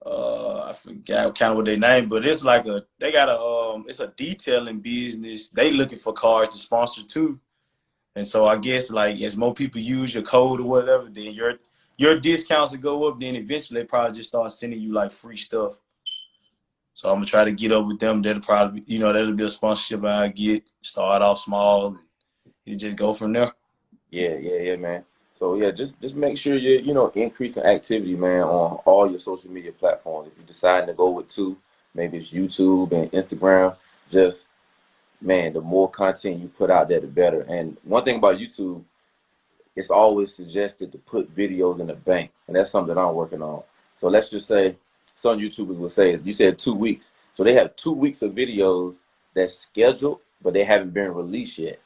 I forgot kind of what they name, but it's like it's a detailing business. They looking for cars to sponsor too. And so I guess like as more people use your code or whatever, then your discounts will go up. Then eventually they probably just start sending you like free stuff. So I'm gonna try to get up with them. That'll probably, that'll be a sponsorship I get. Start off small and just go from there. Yeah, man. So yeah, just make sure you're increasing activity, man, on all your social media platforms. If you decide to go with two, maybe it's YouTube and Instagram. Just, man, the more content you put out there, the better. And one thing about YouTube, it's always suggested to put videos in the bank, and that's something that I'm working on. So let's just say some YouTubers will say, you said 2 weeks. So they have 2 weeks of videos that's scheduled, but they haven't been released yet.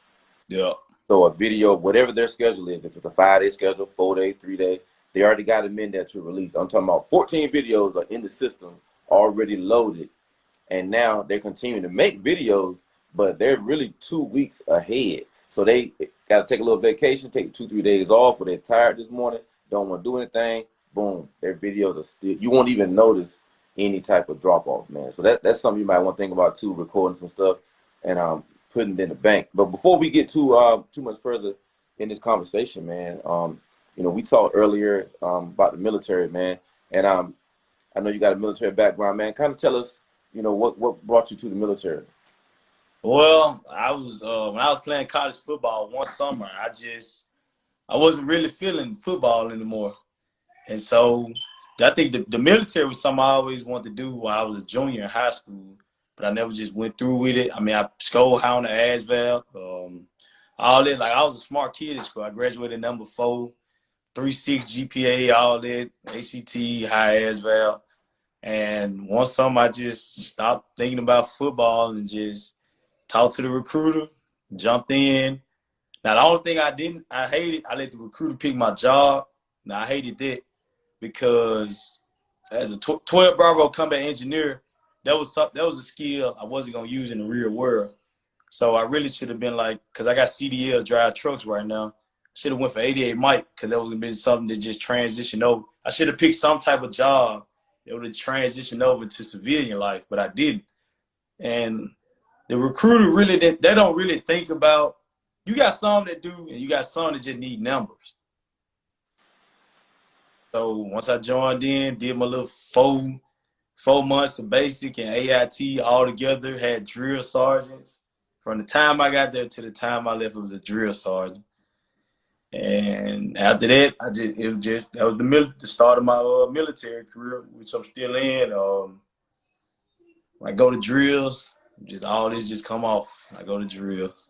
Yeah. So a video, whatever their schedule is, if it's a 5-day schedule, 4-day, 3-day, they already got them in there to release. I'm talking about 14 videos are in the system, already loaded, and now they're continuing to make videos, but they're really 2 weeks ahead. So they got to take a little vacation, take 2-3 days off, or they're tired this morning, don't want to do anything. Boom, their videos are still, you won't even notice any type of drop off, man. So that's something you might want to think about too, recording some stuff and putting it in the bank. But before we get too much further in this conversation, man, we talked earlier about the military, man, and I know you got a military background, man. Kind of tell us, what brought you to the military. Well, I was when I was playing college football one summer, I wasn't really feeling football anymore, and so I think the military was something I always wanted to do while I was a junior in high school, but I never just went through with it. I mean, I scored high on the ASVAL, all that. Like I was a smart kid at school. I graduated number 4, 3.6 GPA, all that, ACT, high ASVAL, and one summer I just stopped thinking about football and just talked to the recruiter, jumped in. Now, the only thing I hated, I let the recruiter pick my job. Now, I hated that because as a 12 Bravo combat engineer, that was a skill I wasn't going to use in the real world. So I really should have been like, because I got CDL drive trucks right now, should have went for 88 Mike because that would have been something that just transitioned over. I should have picked some type of job that would have transitioned over to civilian life, but I didn't. And the recruiter really they don't really think about, you got some that do and you got some that just need numbers. So once I joined in, did my little 4 months of basic and AIT all together, had drill sergeants. From the time I got there to the time I left, it was a drill sergeant. And after that, that was the start of my military career, which I'm still in. I go to drills, just all this just come off. I go to drills.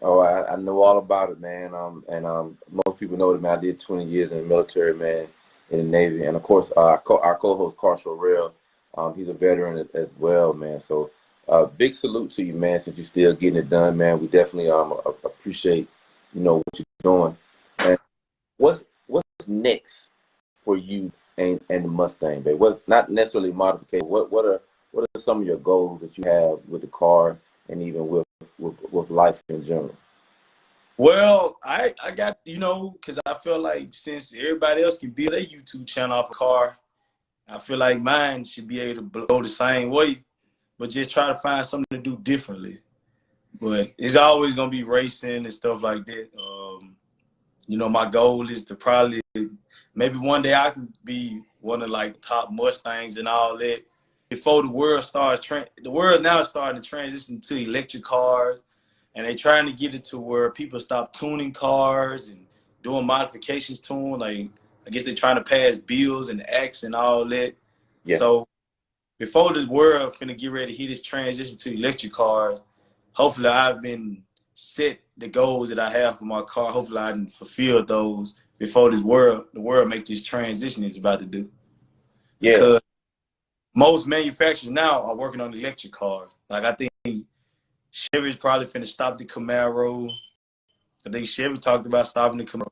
Oh, I know all about it, man. And most people know that, man. I did 20 years in the military, man, in the Navy, and of course, our co-host Carshall Rail, he's a veteran as well, man. So, big salute to you, man. Since you're still getting it done, man, we definitely appreciate, what you're doing. And what's next for you and the Mustang, babe? What's not necessarily modification? What are some of your goals that you have with the car and even with life in general? Well, I got, because I feel like since everybody else can build a YouTube channel off a car, I feel like mine should be able to blow the same way, but just try to find something to do differently. But it's always going to be racing and stuff like that. My goal is to probably, maybe one day I can be one of like top Mustangs and all that. Before the world starts, the world now is starting to transition to electric cars, and they're trying to get it to where people stop tuning cars and doing modifications to them. Like I guess they're trying to pass bills and acts and all that. Yeah. So before the world finna get ready to hit this transition to electric cars, hopefully I've been set the goals that I have for my car. Hopefully I can fulfill those before the world make this transition it's about to do. Yeah. Because most manufacturers now are working on electric cars. Like I think Chevy's probably finna stop the Camaro. I think Chevy talked about stopping the Camaro.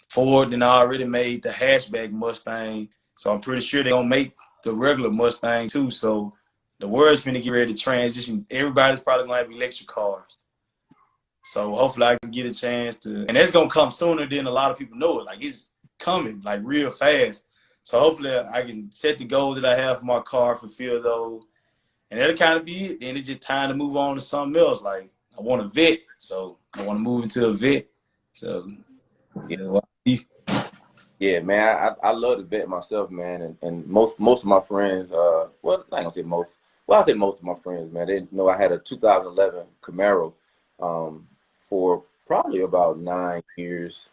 Ford and already made the hatchback Mustang, so I'm pretty sure they're gonna make the regular Mustang too. So the world's finna get ready to transition. Everybody's probably gonna have electric cars. So hopefully I can get a chance to, and that's gonna come sooner than a lot of people know it. Like it's coming like real fast. So hopefully I can set the goals that I have for my car, fulfill those, and that'll kind of be it. Then it's just time to move on to something else. Like I want a vet, so I want to move into a vet. So yeah, man, I love the vet myself, man, and most of my friends, well, I ain't gonna say most. Well, I say most of my friends, man. They know I had a 2011 Camaro for probably about 9 years.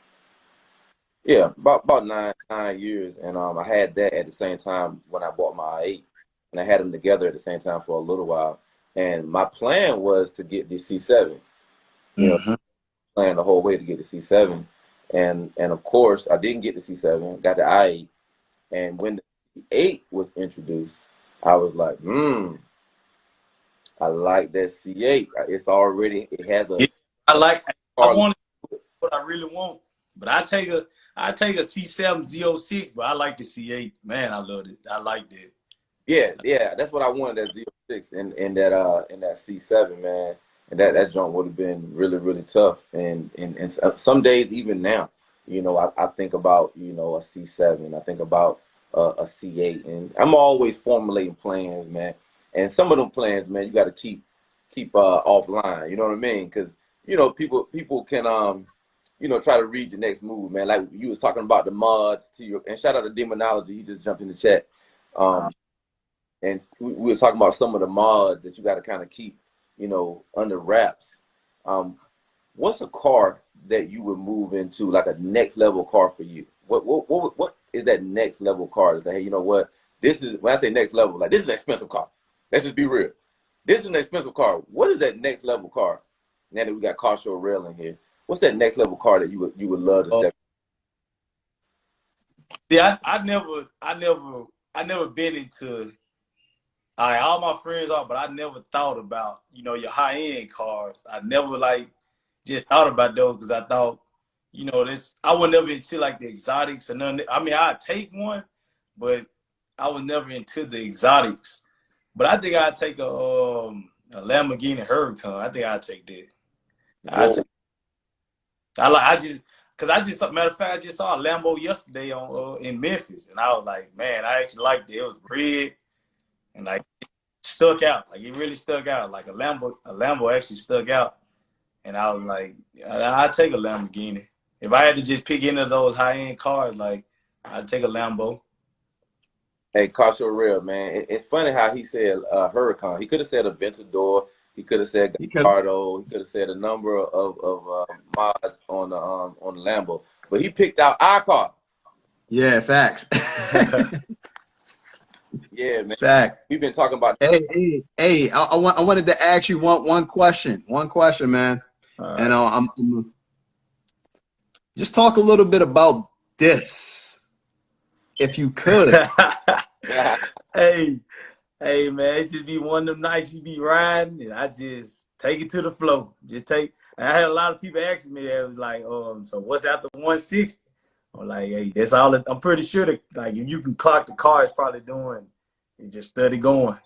Yeah, about nine years, and I had that at the same time when I bought my i8, and I had them together at the same time for a little while. And my plan was to get the C7, you know, plan the whole way to get the C7, and of course I didn't get the C7, got the i8, and when the C8 was introduced, I was like, I like that C8. It has a. I want what I really want, but I take a C7 Z06, but I like the C8. Man, I loved it. I liked it. Yeah, that's what I wanted, that Z06 and that C7, man. And that jump would have been really, really tough. And some days, even now, you know, I think about, you know, a C7. I think about a C8, and I'm always formulating plans, man. And some of them plans, man, you got to keep offline. You know what I mean? Because you know, people can you know, try to read your next move, man. Like you was talking about the mods to your, and shout out to Demonology, he just jumped in the chat. And we were talking about some of the mods that you got to kind of keep, you know, under wraps. What's a car that you would move into, like a next level car for you? What is that next level car? To say, hey, you know what? This is, when I say next level, like this is an expensive car. Let's just be real. This is an expensive car. What is that next level car? Now that we got Car Show Rail in here, what's that next level car that you would love to step? See, I never been into. All my friends are, but I never thought about, you know, your high end cars. I never like just thought about those because I thought, you know, I was never into like the exotics or none. I mean, I'd take one, but I was never into the exotics. But I think I'd take a Lamborghini Huracan. I think I'd take that. Matter of fact, I just saw a Lambo yesterday in Memphis, and I was like, man, I actually liked it. It was red. And like it stuck out, like it really stuck out. Like a Lambo actually stuck out, and I was like, I'd take a Lamborghini if I had to just pick any of those high end cars. Like I'd take a Lambo. Hey, Car Show Rail, man, it's funny how he said Huracan. He could have said Aventador. He could have said Gallardo. He could have said a number of mods on the Lambo, but he picked out our car. Yeah, facts. Yeah, man. Fact. We've been talking about. Hey! I wanted to ask you one question. One question, man. And I'm just talk a little bit about this, if you could. Hey, man, it just be one of them nights you be riding, and I just take it to the flow. I had a lot of people asking me that. It was like, so what's after 160? I'm like, hey, that's all. I'm pretty sure that, like, if you can clock the car, it's probably doing. It's just steady going.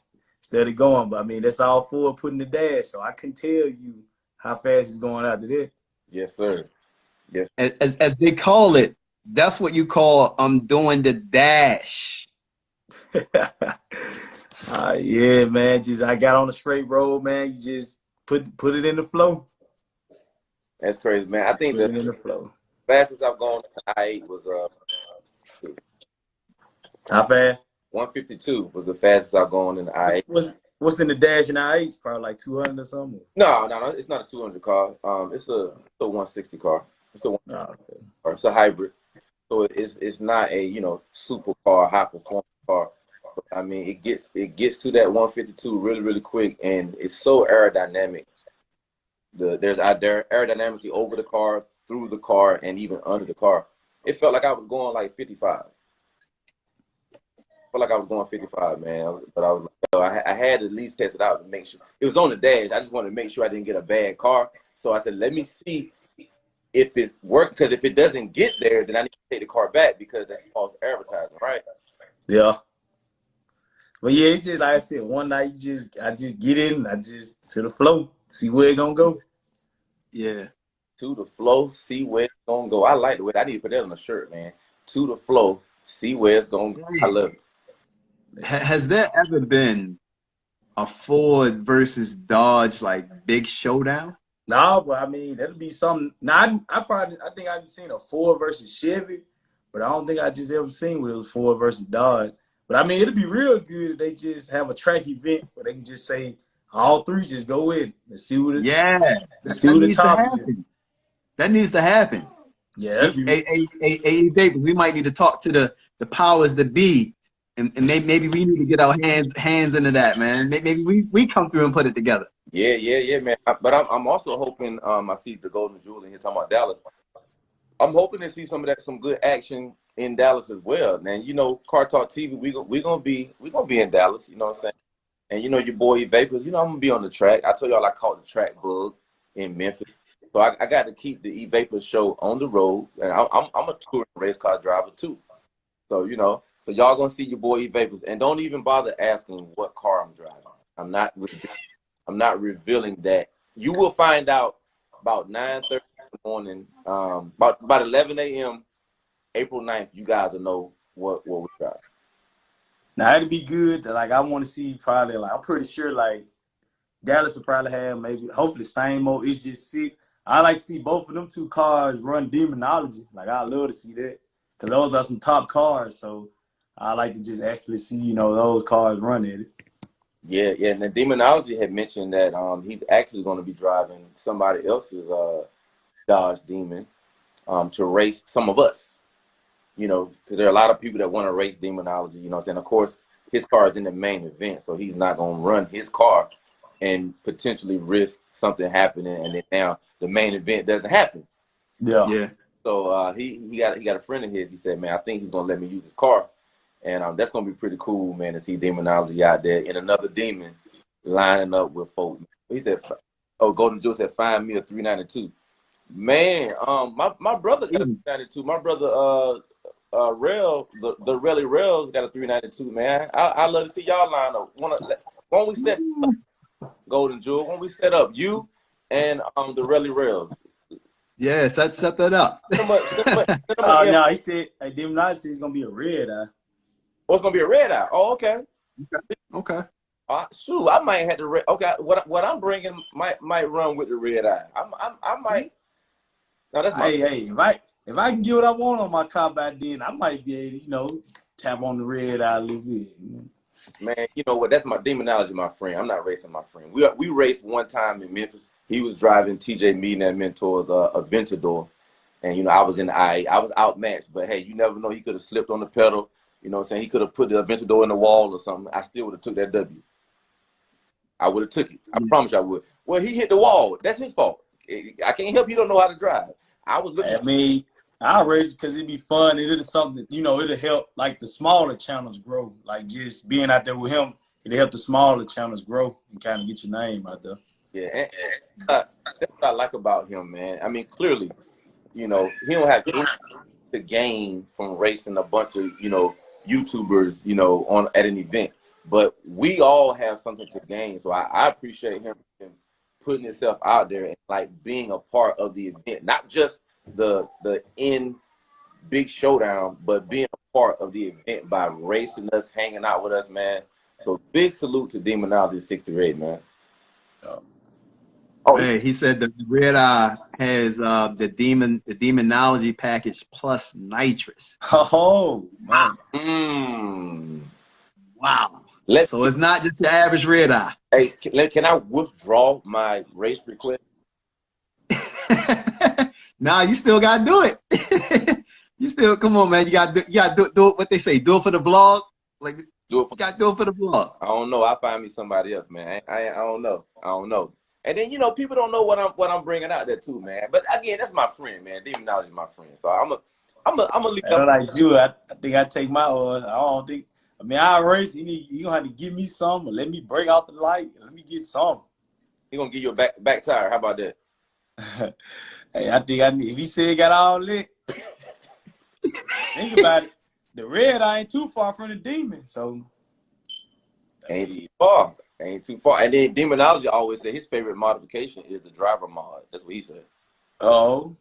But I mean, that's all for putting the dash. So I can tell you how fast it's going after that. Yes, sir. Yes. As they call it, that's what you call doing the dash. Yeah, man. I got on the straight road, man. You just put it in the flow. That's crazy, man. I think in the flow. Fastest I've gone in the i8 was how fast? 152 was the fastest I've gone in the i8. What's in the dash in the i8? It's probably like 200 or something. No, it's not a 200 car. It's a 160 car. It's a Okay. or it's a hybrid. So it's not a, you know, super car, high performance car. But, I mean, it gets to that 152 really, really quick, and it's so aerodynamic. There's aerodynamics over the car, through the car, and even under the car. It felt like I was going like 55. Felt like I was going 55, man. But I was like, yo, I had to at least test it out to make sure. It was on the dash. I just wanted to make sure I didn't get a bad car. So I said, let me see if it worked, because if it doesn't get there, then I need to take the car back, because that's false advertising, right? Yeah. But yeah, it's just like I said, one night I just get in, I just to the flow, see where it gonna go. Yeah. To the flow, see where it's gonna go. I like the way I need to put that on a shirt, man. To the flow, see where it's gonna go. I love it. Has there ever been a Ford versus Dodge like big showdown? No, but I mean that'll be something. Now I think I've seen a Ford versus Chevy, but I don't think I just ever seen where it was Ford versus Dodge. But I mean it'll be real good if they just have a track event where they can just say all three just go in. Let's see what it. Yeah, Let's see that what the needs to top is. happen. That needs to happen. Yeah, Baby, we might need to talk to the powers that be, and maybe we need to get our hands into that, man. Maybe we come through and put it together. Yeah, man. But I'm also hoping. I see the Golden Jewel in here talking about Dallas. I'm hoping to see some good action in Dallas as well. And you know, Car Talk TV, we gonna be in Dallas. You know what I'm saying? And you know your boy Vapors. You know I'm gonna be on the track. I told y'all I caught the track bug in Memphis, so I got to keep the Vapors show on the road. And I'm a touring race car driver too. So you know, so y'all gonna see your boy Vapors, and don't even bother asking what car I'm driving. I'm not revealing that. You will find out about 9:30 in the morning, about 11 a.m. April 9th. You guys will know what we got. now it'd be good. Like I want to see probably like I'm pretty sure like Dallas will probably have maybe hopefully Stamo. It's just sick. I like to see both of them two cars run Demonology. Like I love to see that because those are some top cars. So I like to just actually see those cars run at it. Yeah. And the Demonology had mentioned that he's actually going to be driving somebody else's Dodge Demon to race some of us. You know, because there are a lot of people that want to race Demonology. You know what I'm saying? Of course, his car is in the main event, so he's not going to run his car and potentially risk something happening, and then now the main event doesn't happen. Yeah. So he got a friend of his. He said, man, I think he's going to let me use his car. And that's going to be pretty cool, man, to see Demonology out there in another Demon lining up with folk. He said, oh, Golden Joe said, find me a 392. Man, my brother got a 392. My brother, Rail, the Rally Rails got a 392, man. I love to see y'all line up. When we set up, Golden Jewel, when we set up you and the Rally Rails. Yeah, set that up. Oh, no, he said, hey, Demonology said it's going to be a red eye. Oh, it's going to be a red eye. Oh, okay. Okay. Shoot, I might have to red. Okay, what I'm bringing might run with the red eye. I might. No, that's my. Hey, if I can get what I want on my car by then, I might be able to, tap on the red eye a little bit. Man, you know what? That's my Demonology, my friend. I'm not racing my friend. We raced one time in Memphis. He was driving TJ Mead and Mentor's Aventador, and I was in the IA. I was outmatched, but hey, you never know. He could have slipped on the pedal. You know what I'm saying? He could have put the Aventador in the wall or something. I still would have took that W. I would have took it. I promise you I would. Well, he hit the wall. That's his fault. I can't help. He don't know how to drive. I was looking. I mean, I race because it'd be fun. It is something, it'll help like the smaller channels grow. Like just being out there with him, it'll help the smaller channels grow and kind of get your name out there. Yeah, and that's what I like about him, man. I mean, clearly, he don't have anything to gain from racing a bunch of, YouTubers, at an event. But we all have something to gain. So I appreciate him putting himself out there and like being a part of the event, not just the in big showdown, but being a part of the event by racing us, hanging out with us, man. So big salute to Demonology 68, man. Hey, he said the red eye has the Demonology package plus nitrous. Oh man. Wow. So it's not just your average red eye. Hey, can I withdraw my race request? Nah, you still gotta do it. You still come on, man. You gotta do it. What they say, do it for the blog. Like Do it for, you gotta do it for the blog. I don't know. I'll find me somebody else, man. I don't know. I don't know. And then people don't know what I'm bringing out there too, man. But again, that's my friend, man. Demonology is my friend. So I'm a leave I up. like you. I think I take my odds. I don't think. I mean, I race. You gonna have to give me some, or let me break out the light. Let me get some. He gonna give you a back tire. How about that? Hey, I think I need. If he said got all lit, think about it. The red I ain't too far from the demon, so Ain't too far. Ain't too far. And then Demonology always said his favorite modification is the driver mod. That's what he said. oh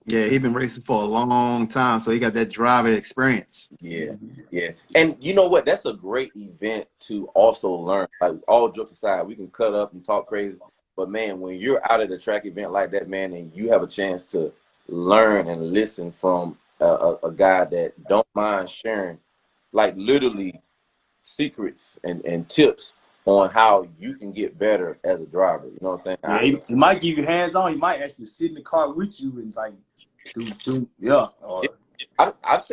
Yeah, he been racing for a long time, so he got that driver experience. Yeah, yeah. And you know what? That's a great event to also learn. Like, all jokes aside, we can cut up and talk crazy. But, man, when you're out at a track event like that, man, and you have a chance to learn and listen from a guy that don't mind sharing, like, literally secrets and tips on how you can get better as a driver. You know what I'm saying? yeah, he might give you hands on. He might actually sit in the car with you and like, yeah. I've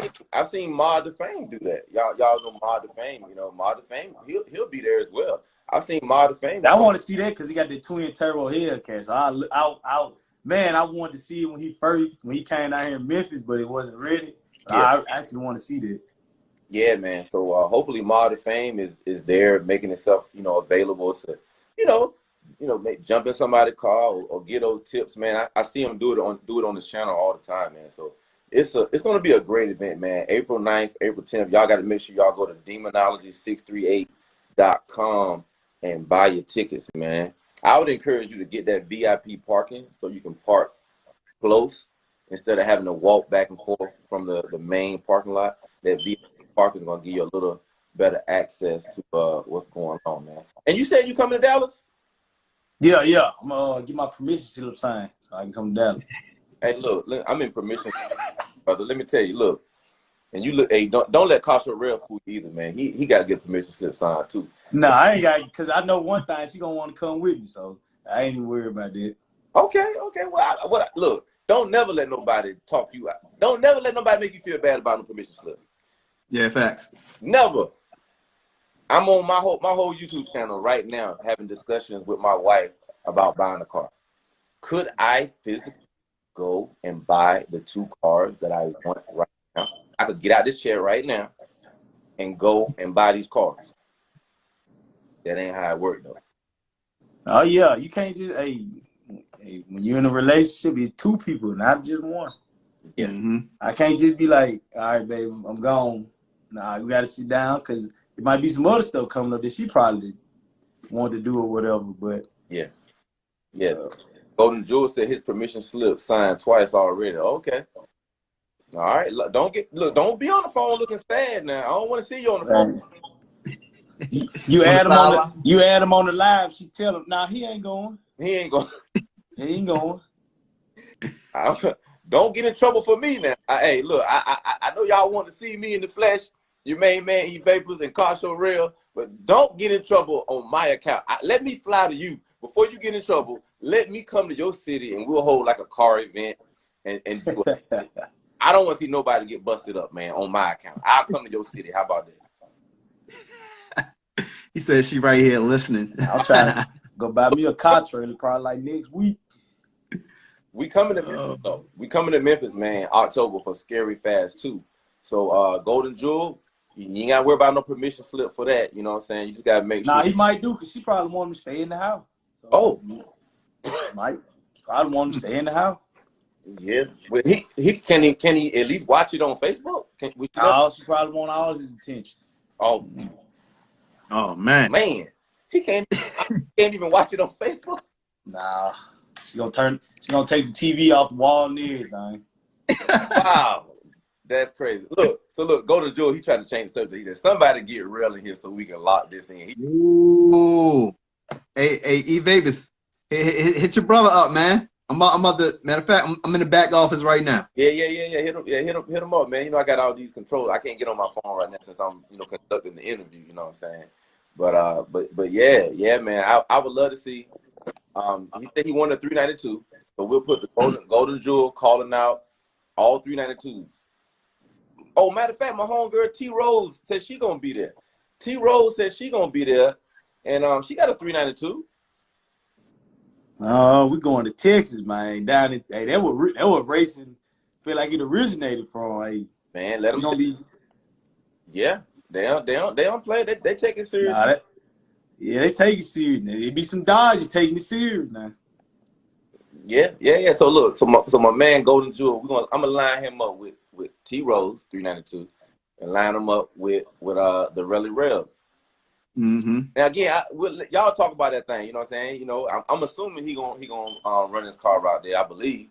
seen Mod to Fame do that. Y'all know Mod to Fame. You know, Mod to Fame, he'll be there as well. I've seen Mod to Fame. I want to see that because he got the twin turbo Hellcat. So I wanted to see it when he came out here in Memphis, but it wasn't ready. Yeah. I actually want to see that. Yeah, man. So hopefully Mod to Fame is there, making itself available to jump in somebody's car or get those tips, man. I see him do it on his channel all the time, man. So it's going to be a great event, man. April 9th, April 10th. Y'all got to make sure y'all go to demonology638.com and buy your tickets, man. I would encourage you to get that VIP parking so you can park close instead of having to walk back and forth from the main parking lot. That VIP parking is going to give you a little better access to what's going on, man. And you said you coming to Dallas? Yeah. I'm gonna get my permission slip signed so I can come down. Hey, look, I'm in permission, brother. Let me tell you, look, and you look. Hey, don't let Kasha Real fool you either, man. He got to get permission slip signed too. No, I ain't got, because I know one thing, she gonna want to come with me, so I ain't even worried about that. Okay. Well, look, don't never let nobody talk you out. Don't never let nobody make you feel bad about no permission slip. Yeah, facts. Never. I'm on my whole YouTube channel right now having discussions with my wife about buying a car. Could I physically go and buy the two cars that I want right now? I could get out this chair right now and go and buy these cars. That ain't how it works, though. Oh yeah, you can't just when you're in a relationship, it's two people, not just one. Yeah. Mm-hmm. I can't just be like, all right, babe, I'm gone. Nah, we gotta sit down because it might be some other stuff coming up that she probably wanted to do or whatever. But Yeah. Golden Jewel said his permission slip signed twice already. Okay. All right. Don't be on the phone looking sad now. I don't want to see you on the phone. You add him on the live. She tell him, nah, he ain't going. He ain't going. He ain't going. Don't get in trouble for me now. Hey, look, I know y'all want to see me in the flesh, your main man, E-Vapors and Car Show Real, but don't get in trouble on my account. Let me fly to you. Before you get in trouble, let me come to your city and we'll hold like a car event and do it. I don't want to see nobody get busted up, man, on my account. I'll come to your city. How about that? He says she right here listening. I'll try to go buy me a car trailer probably like next week. We coming to Memphis, though. We coming to Memphis, man, October for Scary Fast 2. So, Golden Jewel, you ain't got to worry about no permission slip for that. You know what I'm saying? You just got to make sure. Nah, he might do because she probably want him to stay in the house. So, might probably want him to stay in the house. Yeah. But can he at least watch it on Facebook? She probably want all his attention. Oh man. He can't even watch it on Facebook. Nah. She gonna take the TV off the wall and everything. Wow. That's crazy. Look, Golden Jewel, he tried to change the subject. He said, somebody get real in here so we can lock this in. Ooh. Hey, E-Vapors, hit your brother up, man. I'm about to, matter of fact, I'm in the back office right now. Yeah. Hit him up, man. You know, I got all these controls. I can't get on my phone right now since I'm, conducting the interview, you know what I'm saying? But yeah, man, I would love to see. He said he wanted a 392. So we'll put the golden jewel calling out all 392s. Oh, matter of fact, my homegirl T Rose said she gonna be there. T Rose said she gonna be there, and she got a 392. Oh, we going to Texas, man. Down in, hey, that what racing feel like it originated from. Hey, Man, let them gonna be. Yeah, they don't play. They take it serious. Nah, yeah, they take it serious. Now. There be some Dodgers taking it serious now. Yeah. So look, so my man Golden Jewel, I'm gonna line him up with T Rose 392, and line him up with the Rally Rails. Mm-hmm. Now again, y'all talk about that thing. You know what I'm saying? You know, I'm assuming he gonna run his car out there. I believe.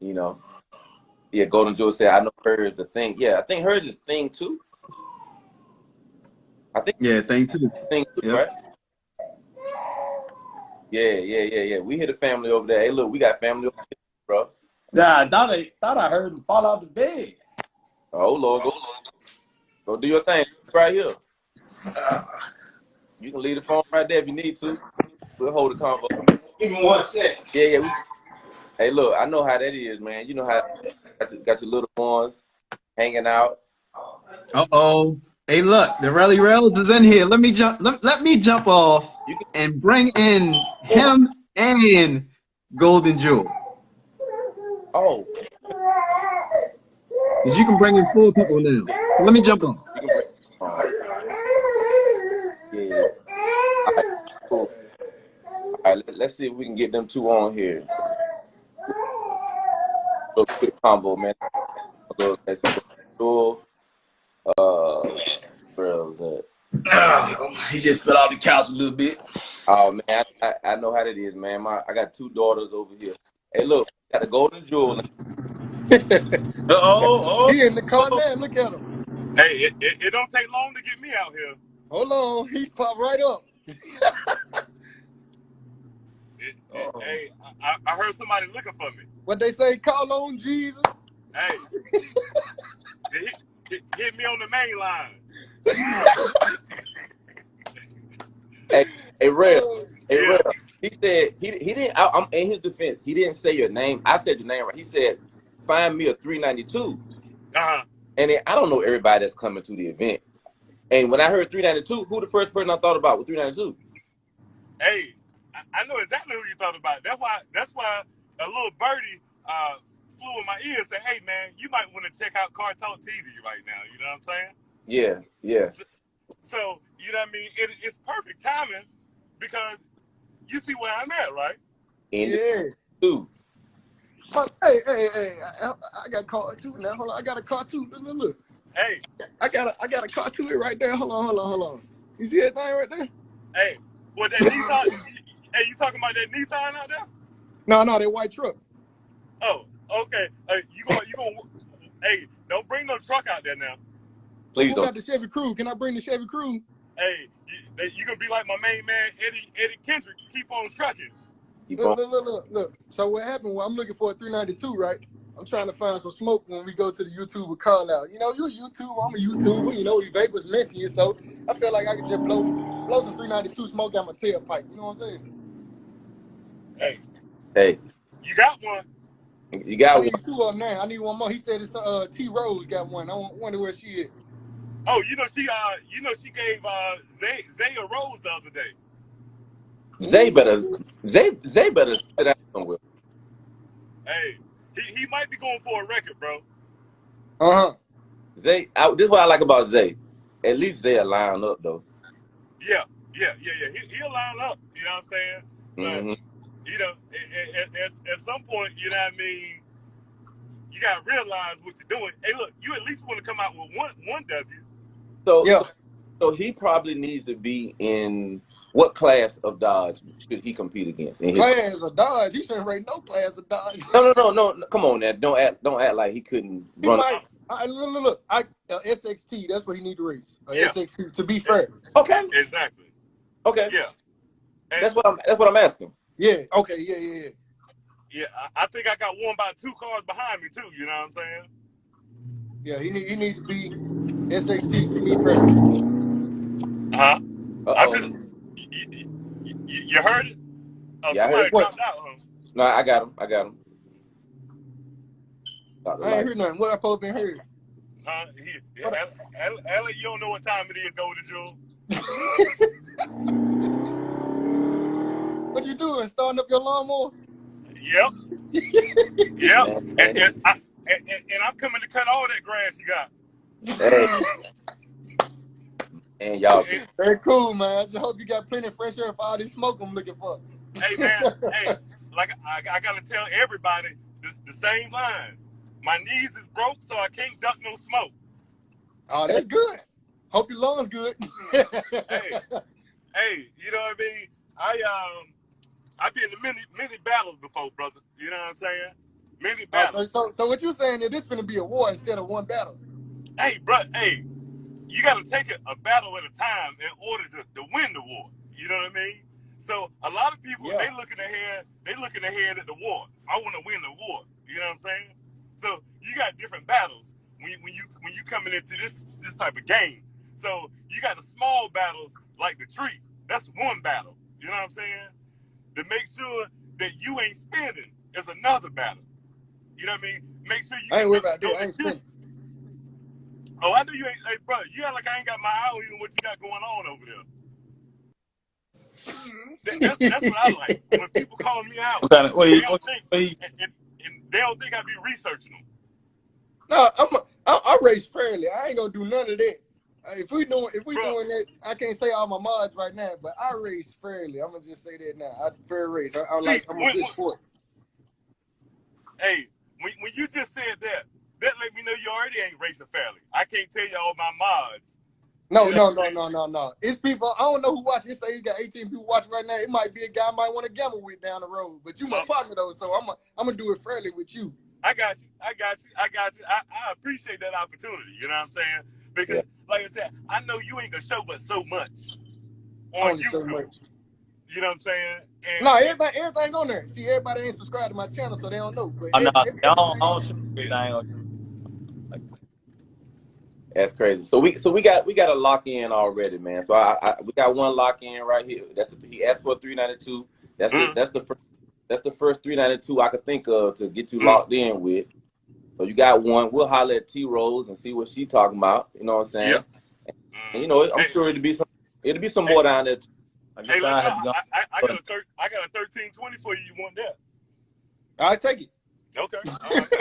You know, yeah. Golden Jewel said, "I know hers the thing." Yeah, I think hers is thing too. I think Thing too. thing too, Yep. right? Yeah. We hit a family over there. Hey, look, we got family over here, bro. Yeah, I thought I heard him fall out the bed. Oh Lord, go do your thing right here. You can leave the phone right there if you need to. We'll hold the convo. Give me 1 second. Yeah. Hey, look, I know how that is, man. You know how got your little ones hanging out. Uh-oh. Hey, look, the Rally Rails is in here. Let me jump off and bring in him and Golden Jewel. Oh. Because you can bring in 4 people now. Let me jump on. You can bring, yeah. All right, cool. All right, let's see if we can get them 2 on here. So quick combo, man. Let's go. Where was that? He just fell off the couch a little bit. Oh man, I know how that is, man. I got 2 daughters over here. Hey, look, got the Golden Jewel. He in the car now. Look at him. Hey, it don't take long to get me out here. Hold on, he popped right up. Hey, I heard somebody looking for me. What they say? Call on Jesus. Hey, hit me on the main line. Hey, Rev. Hey, Yeah. Rev. He said he didn't. I'm in his defense. He didn't say your name. I said your name right. He said, "Find me a 392." And then, I don't know everybody that's coming to the event. And when I heard 392, who the first person I thought about with 392? Hey, I know exactly who you thought about. That's why a little birdie flew in my ear and said, "Hey man, you might want to check out CARTALKTV right now." You know what I'm saying? Yeah. So you know what I mean? It's perfect timing because you see where I'm at, right? Yeah. Two. Hey, I got a car too now. Hold on, I got a car too. Look. Hey. I got a car too right there. Hold on. You see that thing right there? Hey, what that Nissan? Hey, you talking about that Nissan out there? No, that white truck. Oh, okay. You gonna hey, don't bring no truck out there now. Please Who don't. got the Chevy Cruze? Can I bring the Chevy Cruze? Hey, you gonna be like my main man Eddie Kendricks. Keep on trucking. Look. So what happened? Well, I'm looking for a 392, right? I'm trying to find some smoke when we go to the YouTube with Carl out. You know, you're a YouTuber, I'm a YouTuber. You know, Evade was missing you, so I feel like I could just blow some 392 smoke down my tailpipe. You know what I'm saying? Hey. You got one. You got I need one. 2 of them now. I need one more. He said it's T Rose got one. I wonder where she is. Oh, she gave Zay a rose the other day. Zay better sit down somewhere. Hey, he might be going for a record, bro. Zay, this is what I like about Zay. At least Zay will line up though. Yeah. He'll line up. You know what I'm saying? But you know, at some point, you know what I mean. You gotta realize what you're doing. Hey, look, you at least want to come out with one W. So he probably needs to be in what class of Dodge should he compete against? Class of Dodge? He shouldn't rate no class of Dodge. No. Come on, now. Don't act like he couldn't run. Look. SXT. That's what he need to race. SXT. To be fair. Okay. Exactly. Okay. Yeah. And that's what I'm asking. Yeah. Okay. Yeah. Yeah. I think I got one about 2 cars behind me too. You know what I'm saying? Yeah. He needs to be SXT. To be fair. I'm just. You heard it? Yeah, I heard somebody dropped out, huh? No, I got him. I got him. I ain't heard nothing. What I supposed to be heard? Ellie, you don't know what time it is, Golden Jewel. What you doing? Starting up your lawnmower? Yep. Yep. And I'm coming to cut all that grass you got. Hey. And y'all. Very cool, man. I just hope you got plenty of fresh air for all this smoke I'm looking for. Hey, man. Hey, like I got to tell everybody the same line. My knees is broke, so I can't duck no smoke. Oh, that's good. Hope your lungs good. Hey, you know what I mean? I've been in many battles before, brother. You know what I'm saying? Many battles. So what you're saying is this going to be a war instead of one battle? Hey, bro. Hey, you got to take a battle at a time in order to win the war. You know what I mean? So a lot of people, they looking ahead at the war. I want to win the war. You know what I'm saying? So you got different battles when you coming into this type of game. So you got the small battles like the tree. That's one battle. You know what I'm saying? To make sure that you ain't spending is another battle. You know what I mean? Make sure you. I ain't worried about that. I ain't spending. Oh, I know you ain't. Hey, bro, you act like I ain't got my eye on you and what you got going on over there. That's what I like. When people call me out, they don't think I be researching them. No, I race fairly. I ain't gonna do none of that. If we doing that, I can't say all my mods right now, but I race fairly. I'm gonna just say that now. I fair race. I'm a good sport. Hey, when you just said that let me know you already ain't racing fairly. I can't tell you all my mods. No. It's people, I don't know who watching. It say you got 18 people watching right now. It might be a guy I might want to gamble with down the road. But you my partner though, so I'm gonna do it fairly with you. I got you. I appreciate that opportunity. You know what I'm saying? Because like I said, I know you ain't gonna show but so much on YouTube. So much. You know what I'm saying? And no, everything on there. See, everybody ain't subscribed to my channel, so they don't know. But I don't show everything. That's crazy. So we got a lock in already, man. So we got one lock in right here. He asked for a 392. That's the first 392 I could think of to get you locked in with. So you got one. We'll holler at T Rose and see what she talking about. You know what I'm saying? Yep. And, you know, I'm sure it'll be some more down there. Hey, look, I got a 1320 for you. You want that? I'll take it. Okay. All right.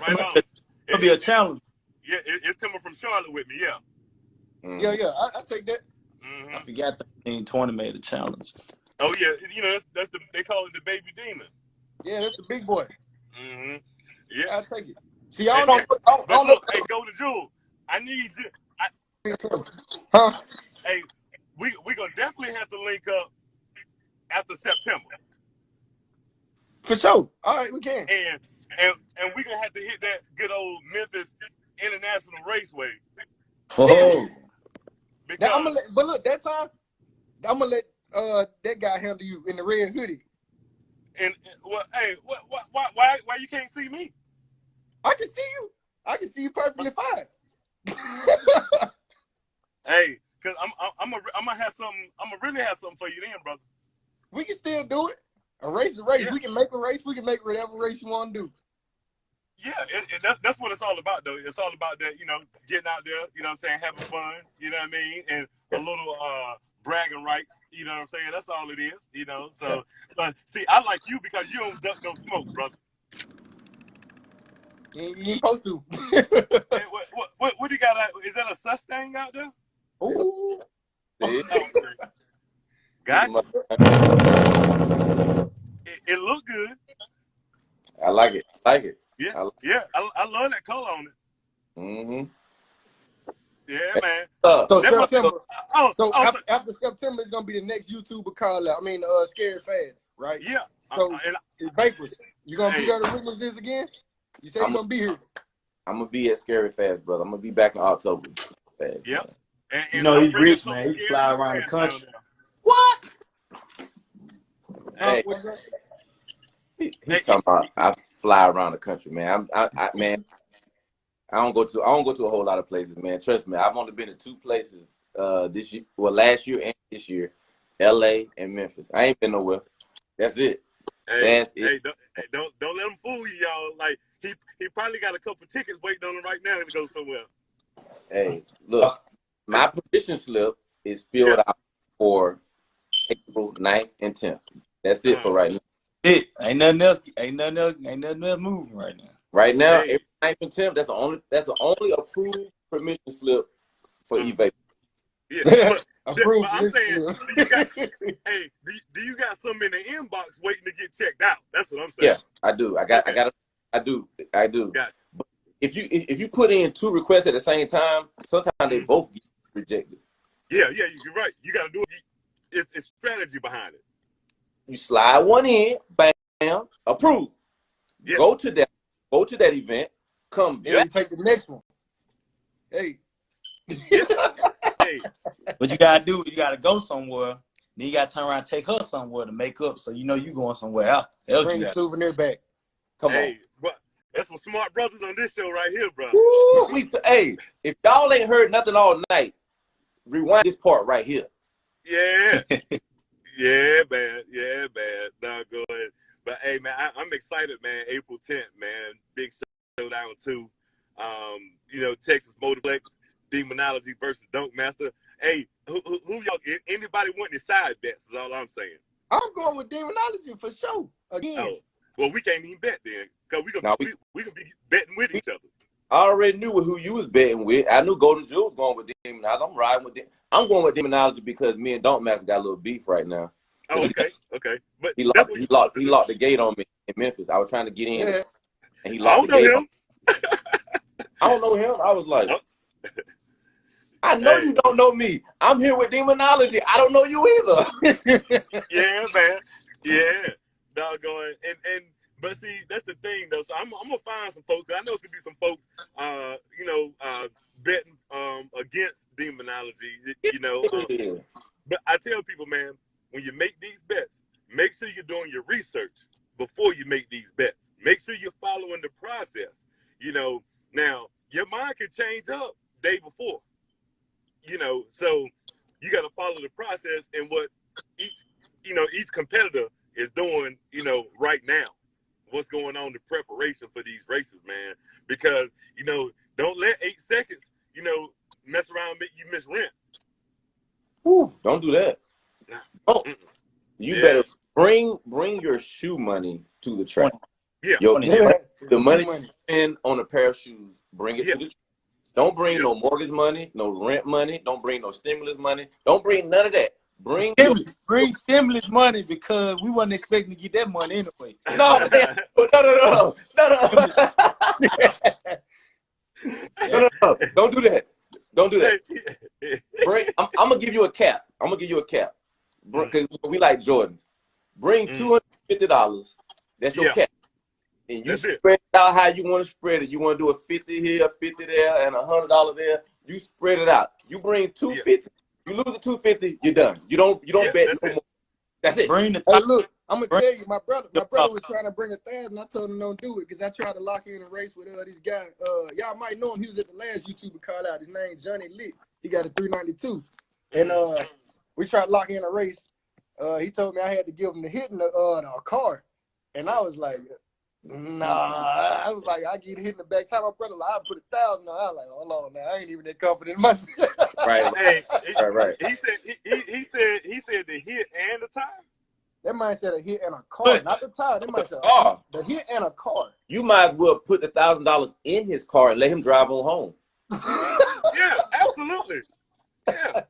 Right on. It'll be a challenge. Yeah, it's coming from Charlotte with me. Yeah. Yeah. I take that. I forgot 1320 made a challenge. Oh yeah, you know that's they call it the baby demon. Yeah, that's the big boy. Yeah, I take it. See, I don't know. Look, hey, Golden Jewel, I need you. Huh? Hey, we gonna definitely have to link up after September. For sure. All right, we can. And we gonna have to hit that good old Memphis International Raceway. Oh. Because, but look, that time I'm gonna let that guy handle you in the red hoodie. And well, hey, why you can't see me? I can see you. I can see you perfectly fine. Hey, cause I'm gonna have something. I'm gonna really have something for you then, brother. We can still do it. A race is a race. Yeah. We can make a race. We can make whatever race you want to do. Yeah, that's what it's all about, though. It's all about that, you know, getting out there, you know what I'm saying, having fun, you know what I mean, and a little bragging rights, you know what I'm saying. That's all it is, you know. So, but see, I like you because you don't duck no smoke, brother. You ain't supposed to. Hey, what do you got? Is that a Mustang out there? Ooh. Gotcha. It look good. I like it. Yeah, I love that color on it. Yeah, man. So September. After September, it's gonna be the next YouTuber call out. I mean, Scary Fast, right? Yeah. So it's Bakers. You gonna be there to witness this again? You say you're gonna be here. I'm gonna be at Scary Fast, brother. I'm gonna be back in October. Yeah. And you know he's rich, man. He fly around the country. What? Hey. He talking about I fly around the country, man. Man, I don't go to a whole lot of places, man. Trust me, I've only been to 2 places this year, well, last year and this year, LA and Memphis. I ain't been nowhere. That's it. Hey, don't let him fool you, y'all. Like he probably got a couple tickets waiting on him right now to go somewhere. Hey, look, my permission slip is filled out for April 9th and 10th. That's it for right now. Ain't nothing else moving right now. Right now, April 9th and 10th. That's the only approved permission slip for eBay. Yeah, but I'm saying, do you got some in the inbox waiting to get checked out? That's what I'm saying. Yeah, I do. I do. Got it. But if you put in 2 requests at the same time, sometimes they both get rejected. Yeah, you're right. You got to do it. It's strategy behind it. You slide one in, bam, approved. Yeah. Go to that event. Come back. You take the next one. Hey. Hey. What you gotta do is you gotta go somewhere. Then you gotta turn around and take her somewhere to make up, so you know you going somewhere else. Bring the souvenir back. Come on. But that's some smart brothers on this show right here, bro. Hey, if y'all ain't heard nothing all night, rewind this part right here. Yeah. Yeah, man. Doggone. But hey, man, I'm excited, man. April 10th, man. Big showdown too. Texas Motorplex, Demonology versus Dunk Master. Hey, who y'all? Anybody want any side bets? Is all I'm saying. I'm going with Demonology for sure. Again. Oh, well, we can't even bet then, cause we can be betting with each other. I already knew who you was betting with. I knew Golden Jewel was going with Demonology. I'm riding with them. I'm going with Demonology because me and Dunk Master got a little beef right now. Oh, okay. But he locked the gate on me in Memphis. I was trying to get in, and he locked the gate on me. I don't know him. I was like, I know you don't know me. I'm here with Demonology. I don't know you either. Yeah, man. Yeah. Doggone. But see, that's the thing though. So I'm gonna find some folks. I know it's gonna be some folks betting against Demonology, But I tell people, man, when you make these bets, make sure you're doing your research before you make these bets. Make sure you're following the process. Now your mind can change up day before. So you got to follow the process and what each competitor is doing, right now. What's going on, the preparation for these races, man. Because, don't let 8 seconds, mess around and make you miss rent. Ooh, don't do that. Oh, you better bring your shoe money to the track. Yeah. The money you spend on a pair of shoes, bring it to the track. Don't bring no mortgage money, no rent money. Don't bring no stimulus money. Don't bring none of that. Bring stimulus money because we wasn't expecting to get that money anyway. No. Don't do that. Don't do that. I'm gonna give you a cap. Because we like Jordans. Bring $250. That's your cap. And you spread it out how you want to spread it. You want to do a 50 here, 50 there, and $100 there. You spread it out. You bring 250. You lose the 250, you're done. You don't bet no more. That's it. Hey, look, I'm gonna tell you, my brother was trying to bring 1,000. I told him don't do it because I tried to lock in a race with these guys. Y'all might know him. He was at the last YouTuber call out. His name Johnny Lit. He got a 392, and we tried to lock in a race. He told me I had to give him the hit in the card, and I was like, nah. I was like, I get hit in the back. Time my brother, like, I put 1,000 on. I was like, hold on, now I ain't even that confident in myself. Right. Right. He said the hit and the time. That man said a hit and a car, not the tire. That man said the hit and a car. You might as well put the $1,000 in his car and let him drive on home. Yeah, absolutely. Yeah.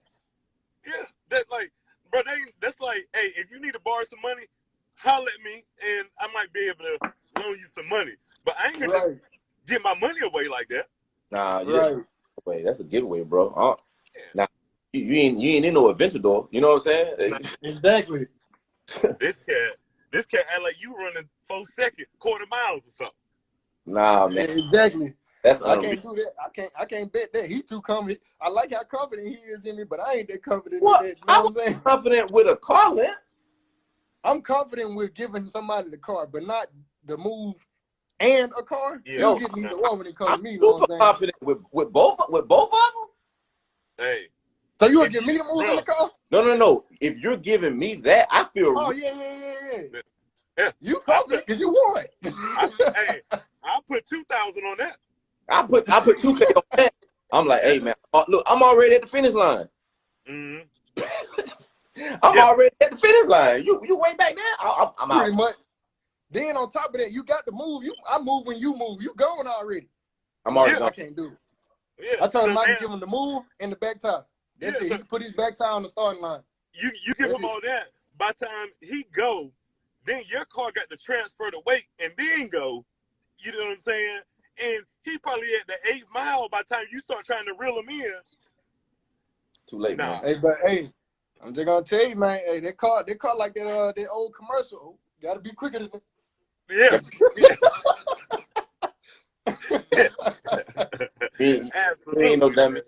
That's like, bro. That's like, hey, if you need to borrow some money, holler at me, and I might be able to loan you some money. But I ain't gonna just give my money away like that. Nah, wait, that's a giveaway, bro. Now you ain't in no Aventador. You know what I'm saying? Exactly. This cat act like you running 4 seconds, quarter miles or something. Nah, man. Exactly. That's I can't do that. I can't bet that. He too confident. I like how confident he is in me, but I ain't that confident in that. You know what I'm saying? Confident with a car, man. I'm confident with giving somebody the car, but not the move and a car. Yeah. You'll get me the one when it comes to me. I'm super confident with both of them. Hey. So you would give me the move in the car? No. If you're giving me that, I feel. Oh yeah. You confident because you won. Hey, I put 2,000 on that. I put 2K on that. I'm like, hey man, look, I'm already at the finish line. Mm-hmm. I'm already at the finish line. You way back there? I'm out. Pretty much. Then on top of that, you got to move. I move when you move. You going already. I'm already I gone. can't do it. Yeah. I told him so I can now, give him the move and the back tie. That's it. He can put his back tie on the starting line. You give him all that. By the time he go, then your car got to transfer the weight and then go. You know what I'm saying? And he probably at the 8th mile by the time you start trying to reel him in. Too late, Nah. man. Hey, but hey, I'm just gonna tell you, man. Hey, that car like that old commercial. Got to be quicker than Yeah. You Absolutely. ain't no dummy.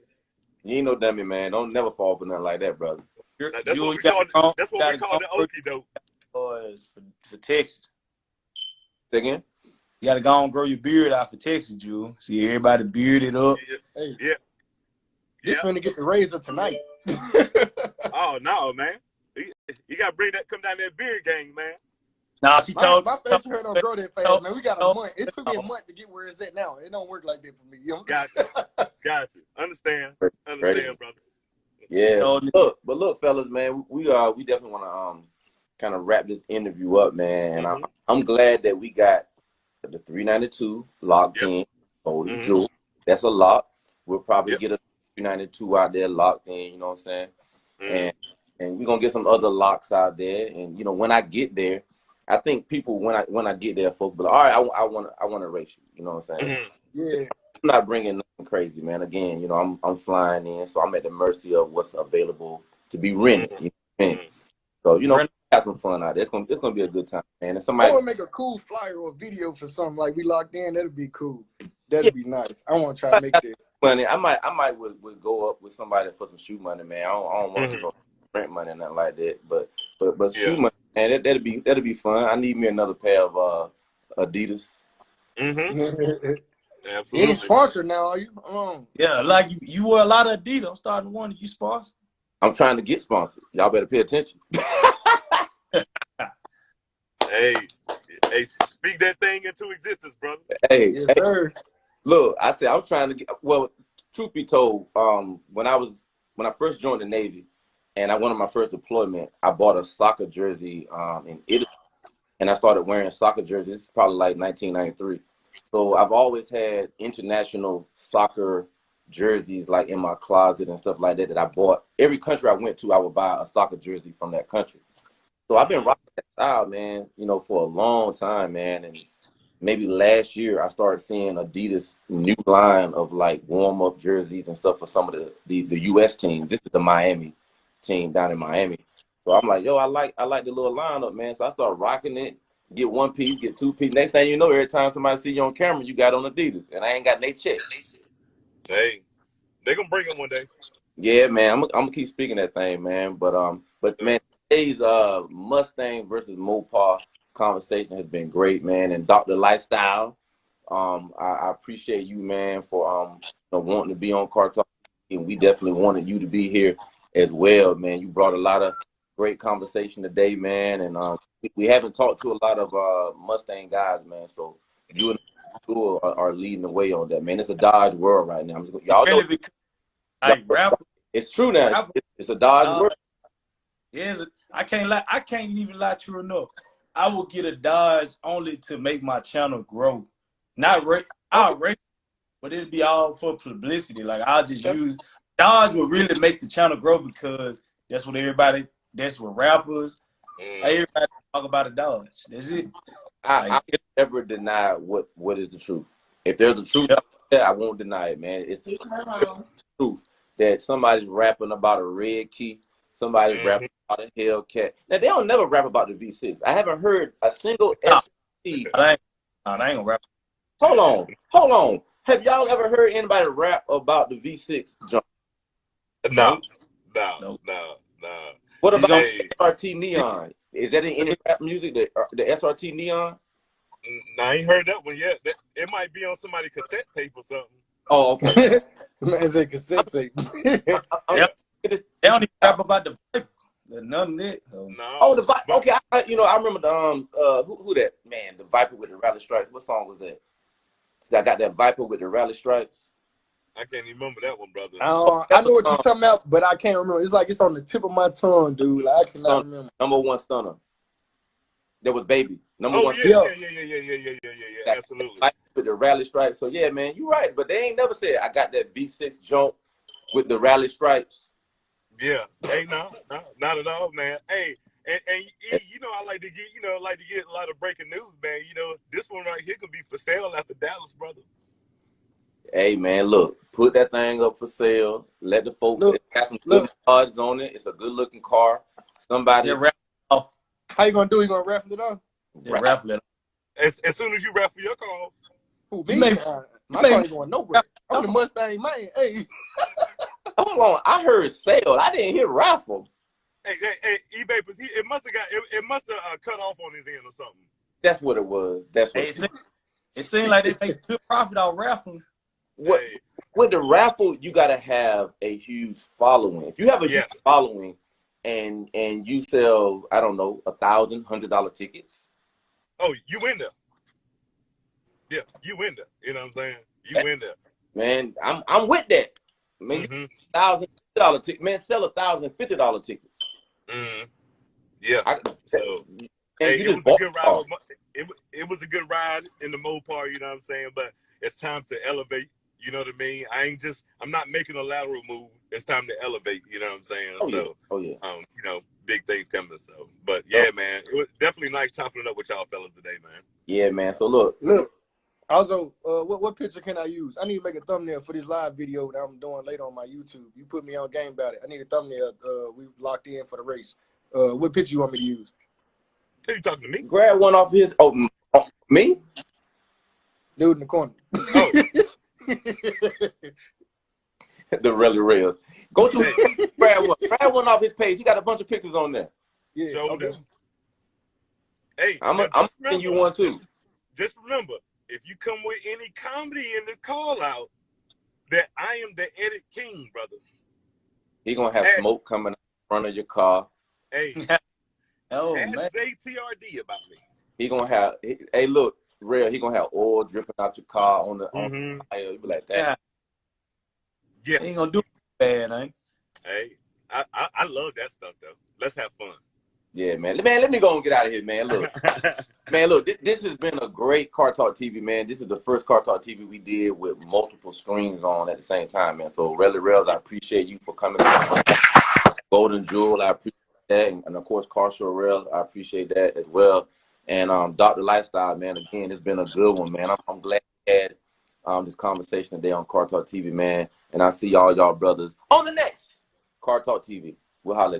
You ain't no dummy, man. Don't never fall for nothing like that, brother. That's what we call the okie doke. For Texas. Say again? You gotta go and grow your beard out for Texas, Jewel. See everybody bearded up. Hey, Yeah. this finna get the razor tonight. Oh no, man. You gotta come down that beard gang, man. Nah, she told My facial hair don't grow that fast, man. We got a month. It took me a month to get where it's at now. It don't work like that for me. You know? Gotcha. Understand, brother. Yeah. Look, fellas, man, we definitely want to kind of wrap this interview up, man. And I'm glad that we got the 392 locked in. Oh, the jewel. That's a lock. We'll probably get a 392 out there locked in. You know what I'm saying? And we're gonna get some other locks out there. And you know, when I get there, I think people when I get there, folks, but all right, I want to race you. You know what I'm saying? Yeah. I'm not bringing nothing crazy, man. Again, you know, I'm flying in, so I'm at the mercy of what's available to be rented. You know what I mean? So you know, have some fun out there. It's gonna be a good time, man. And somebody I want to make a cool flyer or a video for something like we locked in. That'd be cool. That'd be nice. I want to try to make that. Money. I might would go up with somebody for some shoe money, man. I don't want to go rent money or nothing like that. But shoe money, man, that'd be fun. I need me another pair of Adidas. Absolutely. You ain't sponsored now, are you? Yeah, like you wear a lot of Adidas. I'm starting to wonder, you sponsor? I'm trying to get sponsored. Y'all better pay attention. Hey, speak that thing into existence, brother. Hey, Yes, sir. Look, I said I'm trying to get. Well, truth be told, when I first joined the Navy, and I went on my first deployment, I bought a soccer jersey in Italy, and I started wearing soccer jerseys. It's probably like 1993. So I've always had international soccer jerseys like in my closet and stuff like that I bought. Every country I went to, I would buy a soccer jersey from that country. So I've been rocking that style, man, you know, for a long time, man. And maybe last year I started seeing Adidas new line of like warm-up jerseys and stuff for some of the U.S. team. This is the Miami team down in Miami. So I'm like, yo, I like the little lineup, man. So I started rocking it. Get one piece, get two piece. Next thing you know, every time somebody see you on camera, you got on Adidas, and I ain't got no check. Hey, they gonna bring it one day. Yeah, man, I'm gonna keep speaking that thing, man. But man, today's Mustang versus MOPAR conversation has been great, man. And Dr. Lifestyle, I appreciate you, man, for wanting to be on CARTALKTV, and we definitely wanted you to be here as well, man. You brought a lot of great conversation today, man, and we haven't talked to a lot of Mustang guys, man. So you and the are leading the way on that, man. It's a Dodge world right now. Y'all know, it's true now. It's a Dodge world. Yes, I can't even lie to you enough. I will get a Dodge only to make my channel grow. I'll rate, but it'll be all for publicity. Like I'll just use Dodge will really make the channel grow because that's what rappers, everybody talk about a Dodge. That's it. I never deny what is the truth. If there's a truth out there, I won't deny it, man. It's the truth that somebody's rapping about a red key, somebody's rapping about a Hellcat. Now they don't never rap about the V6. I haven't heard a single SRT. They ain't gonna rap. Hold on. Have y'all ever heard anybody rap about the V6 jump? No. What about SRT Neon? Is that in any rap music? The SRT Neon? No, I ain't heard that one yet. It might be on somebody's cassette tape or something. Oh, okay. It's a cassette tape. They don't even rap about the Viper. None of that. No. Oh, the Viper. Okay, I remember the who that man, the Viper with the rally stripes. What song was that? I got that Viper with the rally stripes. I can't even remember that one, brother. I know what you're talking about, but I can't remember. It's like it's on the tip of my tongue, dude. Like, I cannot remember. Number one stunner. There was Baby. Number one. Yeah. Absolutely. With the rally stripes. So yeah, man, you're right. But they ain't never said I got that V6 jump with the rally stripes. Yeah. Hey, no, not at all, man. Hey, and I like to get a lot of breaking news, man. This one right here could be for sale after Dallas, brother. Hey man, look, put that thing up for sale. Let the folks got some good cards on it. It's a good looking car. Somebody off. How you gonna do? You gonna raffle it off? Raffle it. As soon as you raffle your car off. Who, me? My car ain't going nowhere. I'm the Mustang man. Hey. Hold on, I heard sale. I didn't hear raffle. Hey, eBay, it must have cut off on his end or something. That's what it was. That's what it seemed like they make good profit out raffling. With the raffle, you gotta have a huge following. If you have a huge following and you sell, I don't know, $1,000 tickets. Oh, you win there. Yeah, you win there. You know what I'm saying? You win there. Man, I'm with that. Man, $1,050 ticket. Man, sell $1,050 tickets. Yeah. It was a good ride. It was a good ride in the MOPAR. You know what I'm saying? But it's time to elevate. You know what I mean? I'm not making a lateral move. It's time to elevate. You know what I'm saying? Big things coming. So, but yeah, man, it was definitely nice chopping it up with y'all fellas today, man. Yeah, man. So look. Also, what picture can I use? I need to make a thumbnail for this live video that I'm doing later on my YouTube. You put me on game about it. I need a thumbnail. We locked in for the race. What picture you want me to use? Are you talking to me? Grab one off his. Oh, me? Dude in the corner. Oh. The rally rails. Go to grab one off his page. He got a bunch of pictures on there. Yeah. Okay. Hey, I'm sending you one too. Just remember, if you come with any comedy in the call out, that I am the edit king, brother. He gonna have smoke coming out in front of your car. Hey, man. say TRD about me. He gonna have. Hey, look, real. He gonna have oil dripping out your car on the tire. You be like that. Yeah. He ain't gonna do bad, ain't? Hey, I love that stuff though. Let's have fun. Yeah, man. Let me go and get out of here, man. Look, this has been a great Car Talk TV, man. This is the first Car Talk TV we did with multiple screens on at the same time, man. So, Rally Rails, I appreciate you for coming. Golden Jewel, I appreciate that. And of course, Carshore Rails, I appreciate that as well. And Dr. Lifestyle, man, again, it's been a good one, man. I'm glad we had this conversation today on Car Talk TV, man. And I see y'all brothers on the next Car Talk TV. We'll holler.